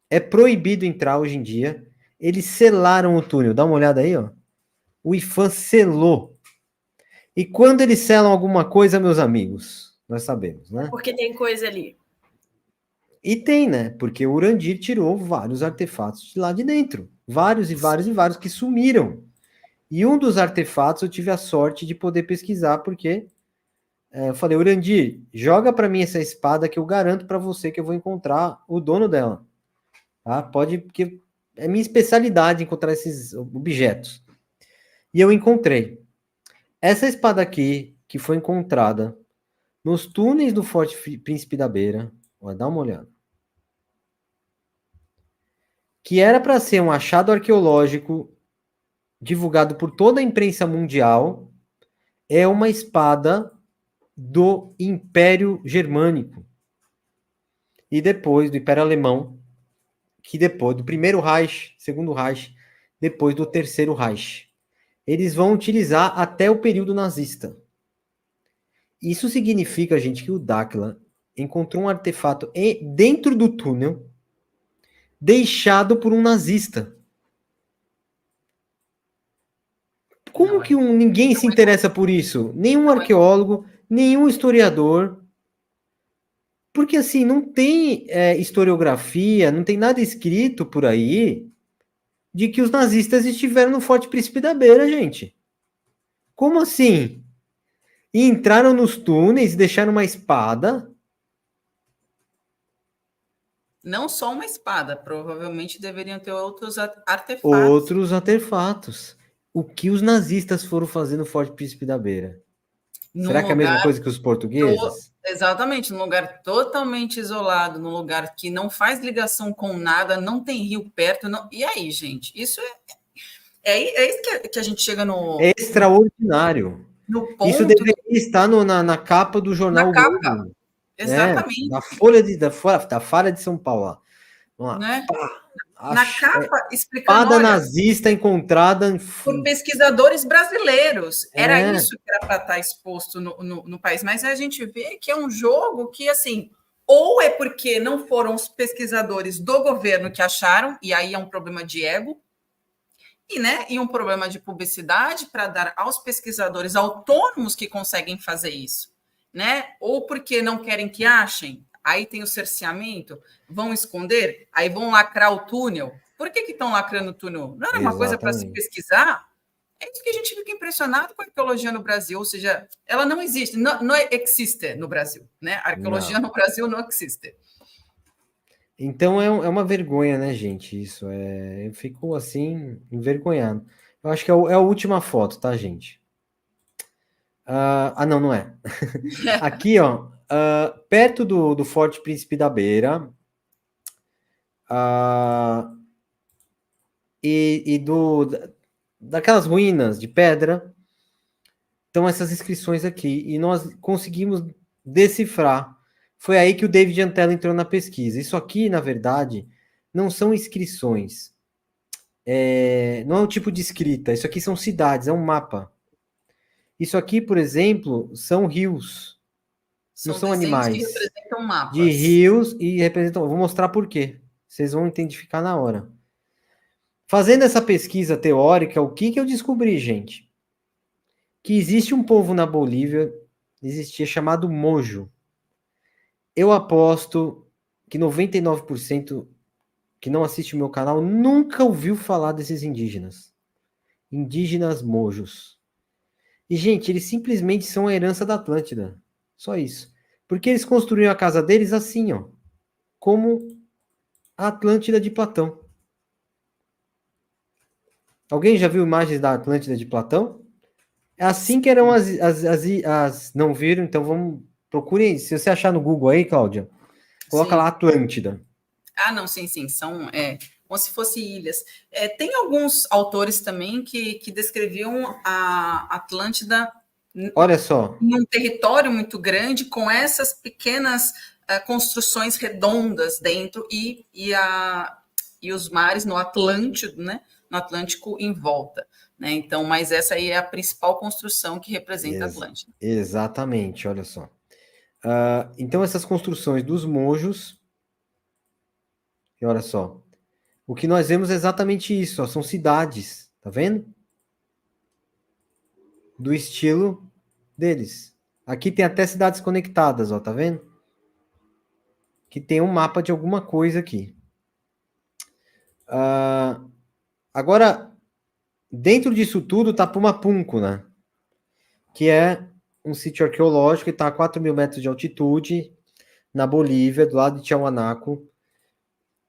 É proibido entrar hoje em dia. Eles selaram o túnel. Dá uma olhada aí, ó. O IPHAN selou. E quando eles selam alguma coisa, meus amigos, nós sabemos, né? Porque tem coisa ali. E tem, né? Porque o Urandir tirou vários artefatos de lá de dentro. Vários e vários e vários que sumiram. E um dos artefatos eu tive a sorte de poder pesquisar, porque eu falei, Urandir, joga para mim essa espada que eu garanto para você que eu vou encontrar o dono dela. Tá? Pode, porque é minha especialidade encontrar esses objetos. E eu encontrei. Essa espada aqui, que foi encontrada nos túneis do Forte Príncipe da Beira, dá uma olhada. Que era para ser um achado arqueológico divulgado por toda a imprensa mundial, é uma espada do Império Germânico. E depois do Império Alemão, que depois do Primeiro Reich, Segundo Reich, depois do Terceiro Reich. Eles vão utilizar até o período nazista. Isso significa, gente, que o Dáquila encontrou um artefato dentro do túnel deixado por um nazista. Como que ninguém se interessa por isso? Nenhum arqueólogo, nenhum historiador. Porque, assim, não tem historiografia, não tem nada escrito por aí de que os nazistas estiveram no Forte Príncipe da Beira, gente. Como assim? E entraram nos túneis e deixaram uma espada? Não só uma espada, provavelmente deveriam ter outros artefatos. Outros artefatos. O que os nazistas foram fazer no Forte Príncipe da Beira? Será que é a mesma coisa que os portugueses? Exatamente, num lugar totalmente isolado, num lugar que não faz ligação com nada, não tem rio perto. Não... E aí, gente? Isso é isso que a gente chega no... É extraordinário. No ponto isso deveria estar na capa do jornal. Na capa, exatamente. Da Folha de São Paulo. Lá. Vamos lá. Né? Na capa, explicando... Espada nazista encontrada... por pesquisadores brasileiros. Era isso que era para estar exposto no país. Mas a gente vê que é um jogo que, assim, ou é porque não foram os pesquisadores do governo que acharam, e aí é um problema de ego, e um problema de publicidade para dar aos pesquisadores autônomos que conseguem fazer isso, né? Ou porque não querem que achem. aí tem o cerceamento, vão esconder, aí vão lacrar o túnel. Por que estão lacrando o túnel? Não era uma coisa para se pesquisar? É isso que a gente fica impressionado com a arqueologia no Brasil, ou seja, ela não existe, não existe no Brasil, né? A arqueologia no Brasil não existe. Então é uma vergonha, né, gente? Isso eu fico assim, envergonhado. Eu acho que é a última foto, tá, gente? Não, não é. Aqui, ó, perto do Forte Príncipe da Beira, daquelas ruínas de pedra, estão essas inscrições aqui, e nós conseguimos decifrar. Foi aí que o David Antella entrou na pesquisa. Isso aqui, na verdade, não são inscrições. Não é um tipo de escrita. Isso aqui são cidades, é um mapa. Isso aqui, por exemplo, são rios. Não são animais. Que representam mapas. De rios e representam. Eu vou mostrar por quê. Vocês vão identificar na hora. Fazendo essa pesquisa teórica, o que eu descobri, gente? Que existe um povo na Bolívia, existia, chamado Mojo. Eu aposto que 99% que não assiste o meu canal nunca ouviu falar desses indígenas. Indígenas Mojos. E, gente, eles simplesmente são a herança da Atlântida. Só isso. Porque eles construíram a casa deles assim, ó. Como a Atlântida de Platão. Alguém já viu imagens da Atlântida de Platão? É assim que eram as não viram? Então vamos... Procurem. Se você achar no Google aí, Cláudia, coloca lá Atlântida. Não, sim. São como se fossem ilhas. Tem alguns autores também que descreviam a Atlântida, olha só, em um território muito grande, com essas pequenas construções redondas dentro e os mares no Atlântico, né? No Atlântico em volta. Né? Então, mas essa aí é a principal construção que representa a Atlântida. Exatamente, olha só. Então, essas construções dos Mojos, e olha só, o que nós vemos é exatamente isso, ó, são cidades, tá vendo? Do estilo deles. Aqui tem até cidades conectadas, ó, tá vendo? Que tem um mapa de alguma coisa aqui. Agora, dentro disso tudo tá Pumapunco, né? Que é um sítio arqueológico que está a 4.000 metros de altitude, na Bolívia, do lado de Tiahuanaco.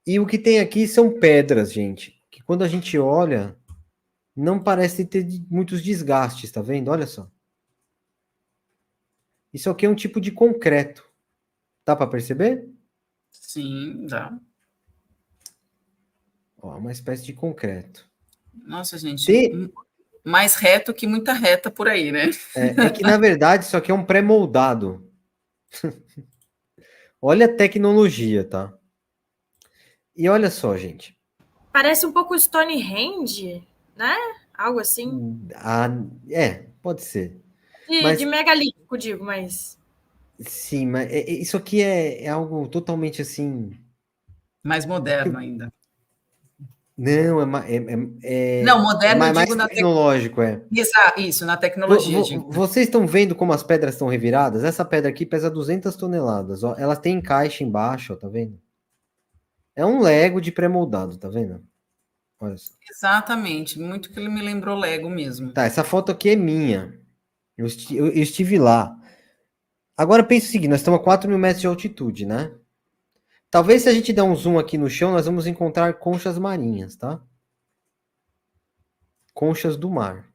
E o que tem aqui são pedras, gente, que quando a gente olha, não parece ter muitos desgastes, tá vendo? Olha só. Isso aqui é um tipo de concreto. Dá para perceber? Sim, dá. Ó, uma espécie de concreto. Nossa, gente, mais reto que muita reta por aí, né? É que, na verdade, isso aqui é um pré-moldado. Olha a tecnologia, tá? E olha só, gente. Parece um pouco Stonehenge, né? Algo assim. Pode ser. De megalítico, digo, mas... Sim, mas isso aqui é algo totalmente assim... Mais moderno ainda. Não, não, moderno, eu digo mais tecnológico, Isso, na tecnologia. Vocês estão vendo como as pedras estão reviradas? Essa pedra aqui pesa 200 toneladas. Ó, ela tem encaixe embaixo, ó, tá vendo? É um Lego de pré-moldado, tá vendo? Olha só. Exatamente, muito que ele me lembrou Lego mesmo. Tá, essa foto aqui é minha. Eu estive lá. Agora pensa o seguinte, nós estamos a 4.000 metros de altitude, né? Talvez se a gente der um zoom aqui no chão, nós vamos encontrar conchas marinhas, tá? Conchas do mar.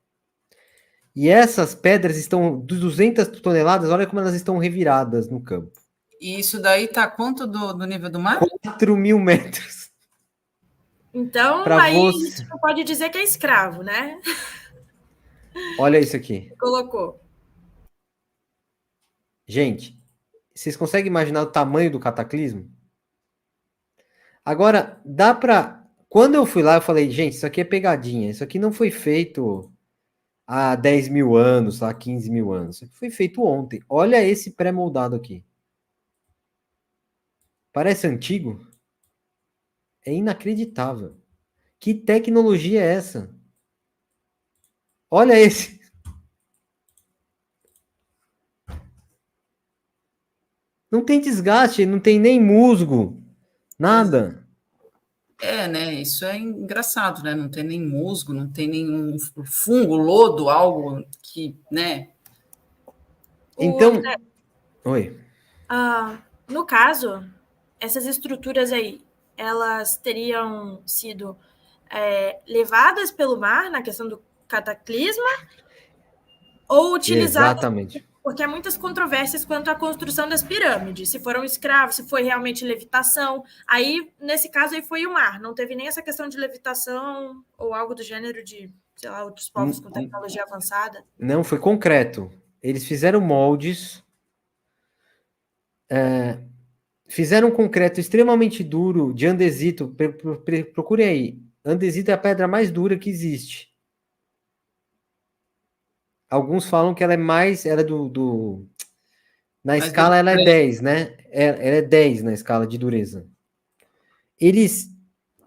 E essas pedras estão de 200 toneladas, olha como elas estão reviradas no campo. E isso daí tá quanto do nível do mar? 4.000 metros. Então, aí a gente não pode dizer que é escravo, né? Olha isso aqui. Colocou. Gente, vocês conseguem imaginar o tamanho do cataclismo? Agora, dá pra... Quando eu fui lá, eu falei, gente, isso aqui é pegadinha. Isso aqui não foi feito há 10.000 anos, há 15.000 anos. Isso aqui foi feito ontem. Olha esse pré-moldado aqui. Parece antigo? É inacreditável. Que tecnologia é essa? Olha esse. Não tem desgaste, não tem nem musgo, nada. Né? Isso é engraçado, né? Não tem nem musgo, não tem nenhum fungo, lodo, algo que, né? Então, André, oi. no caso, essas estruturas aí, elas teriam sido levadas pelo mar na questão do cataclisma ou utilizadas? Exatamente. Porque há muitas controvérsias quanto à construção das pirâmides, se foram escravos, se foi realmente levitação. Aí, nesse caso, aí foi o mar. Não teve nem essa questão de levitação ou algo do gênero de, sei lá, outros povos com tecnologia avançada. Não, foi concreto. Eles fizeram moldes, fizeram um concreto extremamente duro de andesito. Procure aí. Andesito é a pedra mais dura que existe. Alguns falam que ela é mais, ela é na Mas escala ela é 10, né? Ela é 10 na escala de dureza. Eles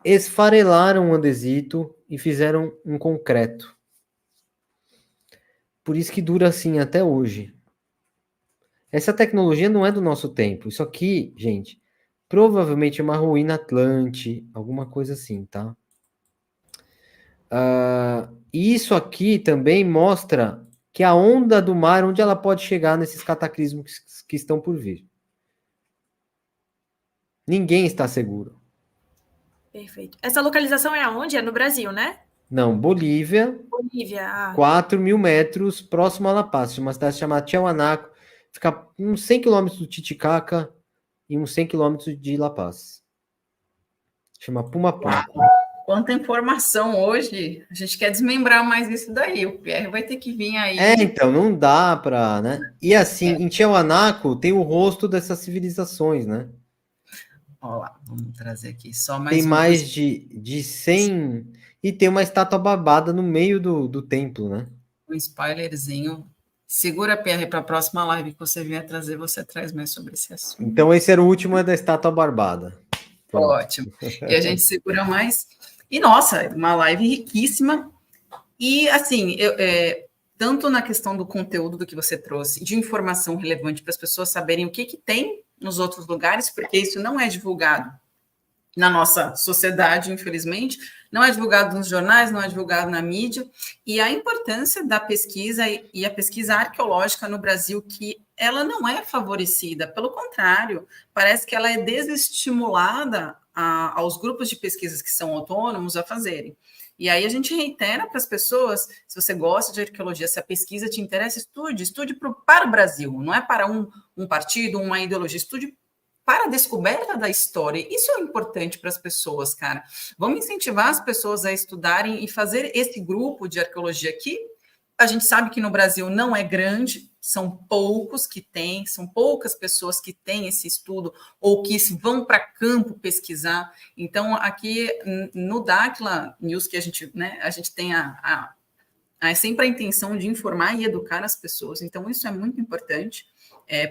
esfarelaram o andesito e fizeram um concreto. Por isso que dura assim até hoje. Essa tecnologia não é do nosso tempo. Isso aqui, gente, provavelmente é uma ruína Atlante, alguma coisa assim, tá? E isso aqui também mostra que a onda do mar, onde ela pode chegar nesses cataclismos que estão por vir. Ninguém está seguro. Perfeito. Essa localização é aonde? É no Brasil, né? Não, Bolívia, Bolívia. 4.000 metros, próximo a La Paz, uma cidade chamada Tiahuanaco, fica uns 100 quilômetros do Titicaca e uns 100 quilômetros de La Paz. Chama Pumapum. Quanta informação hoje, a gente quer desmembrar mais isso daí. O Pierre vai ter que vir aí. Então, não dá para, né? E assim, em Tiahuanaco tem o rosto dessas civilizações, né? Olha lá, vamos trazer aqui só mais tem mais de 100... E tem uma estátua barbada no meio do templo, né? Um spoilerzinho. Segura, Pierre, para a próxima live que você vier trazer, você traz mais sobre esse assunto. Então, esse era o último da estátua barbada. Pronto. Ótimo. E a gente segura mais. E, nossa, uma live riquíssima. E, assim, tanto na questão do conteúdo do que você trouxe, de informação relevante para as pessoas saberem o que tem nos outros lugares, porque isso não é divulgado na nossa sociedade, infelizmente, não é divulgado nos jornais, não é divulgado na mídia, e a importância da pesquisa e a pesquisa arqueológica no Brasil, que ela não é favorecida, pelo contrário, parece que ela é desestimulada aos grupos de pesquisas que são autônomos a fazerem. E aí a gente reitera para as pessoas, se você gosta de arqueologia, se a pesquisa te interessa, estude para o Brasil, não é para um partido, uma ideologia, estude para a descoberta da história. Isso é importante para as pessoas, cara. Vamos incentivar as pessoas a estudarem e fazer esse grupo de arqueologia aqui. A gente sabe que no Brasil não é grande, são poucos que têm, são poucas pessoas que têm esse estudo ou que vão para campo pesquisar. Então, aqui no Dáquila News, que a gente tem sempre a intenção de informar e educar as pessoas. Então, isso é muito importante.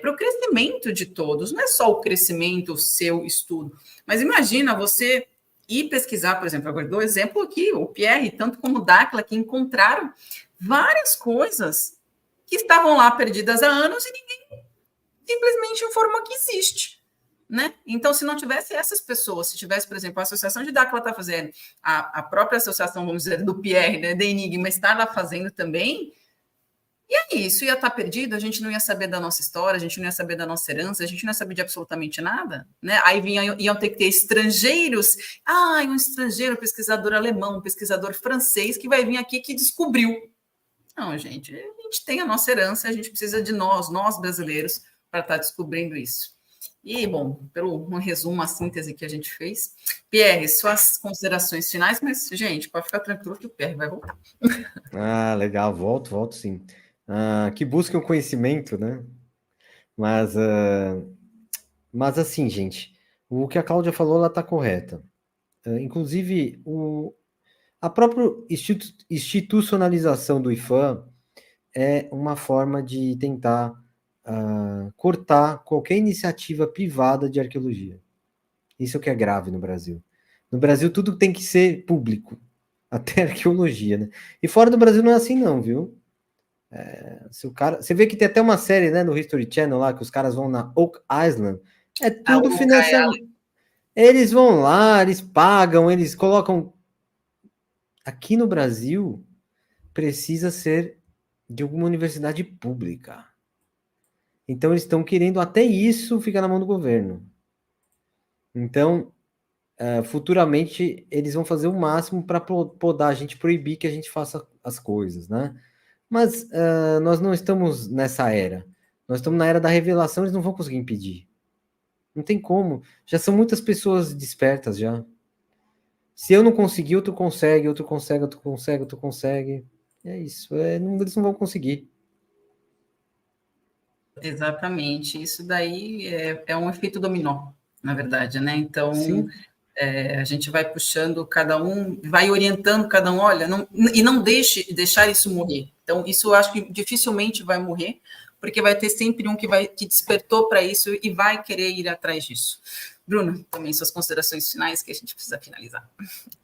Para o crescimento de todos, não é só o crescimento, o seu estudo, mas imagina você ir pesquisar, por exemplo, agora dou exemplo aqui, o Pierre, tanto como o Dáquila, que encontraram várias coisas que estavam lá perdidas há anos e ninguém simplesmente informou que existe, né? Então, se não tivesse essas pessoas, se tivesse, por exemplo, a associação de Dáquila está fazendo, a própria associação, vamos dizer, do Pierre, né, da Enigma, está lá fazendo também. E aí, isso ia estar perdido, a gente não ia saber da nossa história, a gente não ia saber da nossa herança, a gente não ia saber de absolutamente nada, né? Aí iam ter que ter estrangeiros, um estrangeiro, pesquisador alemão, um pesquisador francês, que vai vir aqui que descobriu. Não, gente, a gente tem a nossa herança, a gente precisa de nós brasileiros, para estar descobrindo isso. E, bom, pelo um resumo, a síntese que a gente fez. Pierre, suas considerações finais, mas, gente, pode ficar tranquilo que o Pierre vai voltar. Legal, volto sim. Que busquem o conhecimento, né? Mas assim, gente, o que a Cláudia falou, ela está correta. Inclusive, a própria institucionalização do IFAM é uma forma de tentar cortar qualquer iniciativa privada de arqueologia. Isso é o que é grave no Brasil. No Brasil, tudo tem que ser público, até arqueologia, né? E fora do Brasil não é assim não, viu? Se o cara, você vê que tem até uma série, né, no History Channel lá, que os caras vão na Oak Island, é tudo financiamento. Eles vão lá, eles pagam, eles colocam. Aqui no Brasil, precisa ser de alguma universidade pública. Então, eles estão querendo até isso ficar na mão do governo. Então, futuramente, eles vão fazer o máximo para podar a gente, proibir que a gente faça as coisas, né? Mas nós não estamos nessa era. Nós estamos na era da revelação, eles não vão conseguir impedir. Não tem como. Já são muitas pessoas despertas já. Se eu não conseguir, outro consegue, outro consegue, outro consegue, outro consegue. É isso. Eles não vão conseguir. Exatamente. Isso daí é um efeito dominó, na verdade, né? Então, a gente vai puxando cada um, vai orientando cada um, olha, não deixar isso morrer. Então, isso eu acho que dificilmente vai morrer, porque vai ter sempre um que despertou para isso e vai querer ir atrás disso. Bruna, também suas considerações finais que a gente precisa finalizar.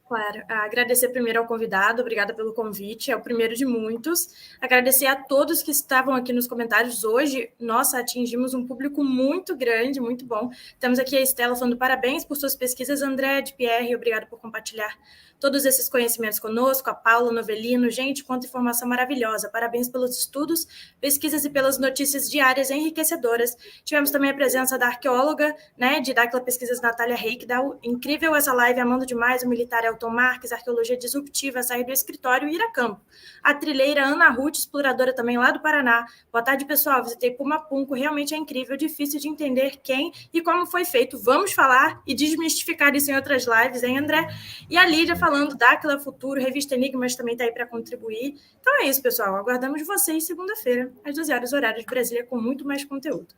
Claro, agradecer primeiro ao convidado, obrigada pelo convite, é o primeiro de muitos. Agradecer a todos que estavam aqui nos comentários hoje. Nossa, atingimos um público muito grande, muito bom. Temos aqui a Estela falando parabéns por suas pesquisas, André de Pierre, obrigado por compartilhar todos esses conhecimentos conosco, a Paula Novelino, gente, quanta informação maravilhosa. Parabéns pelos estudos, pesquisas e pelas notícias diárias enriquecedoras. Tivemos também a presença da arqueóloga, né, de Dáquila Pesquisas, Natália Reik, incrível essa live, amando demais o militar Elton Marques, arqueologia disruptiva, sair do escritório e ir a campo. A trilheira Ana Ruth, exploradora também lá do Paraná. Boa tarde, pessoal, visitei Pumapunco, realmente é incrível, difícil de entender quem e como foi feito. Vamos falar e desmistificar isso em outras lives, hein, André? E a Lídia falando Dáquila Futuro, Revista Enigmas também está aí para contribuir. Então é isso, pessoal, aguardamos vocês segunda-feira, às 12 horas, horário de Brasília, com muito mais conteúdo.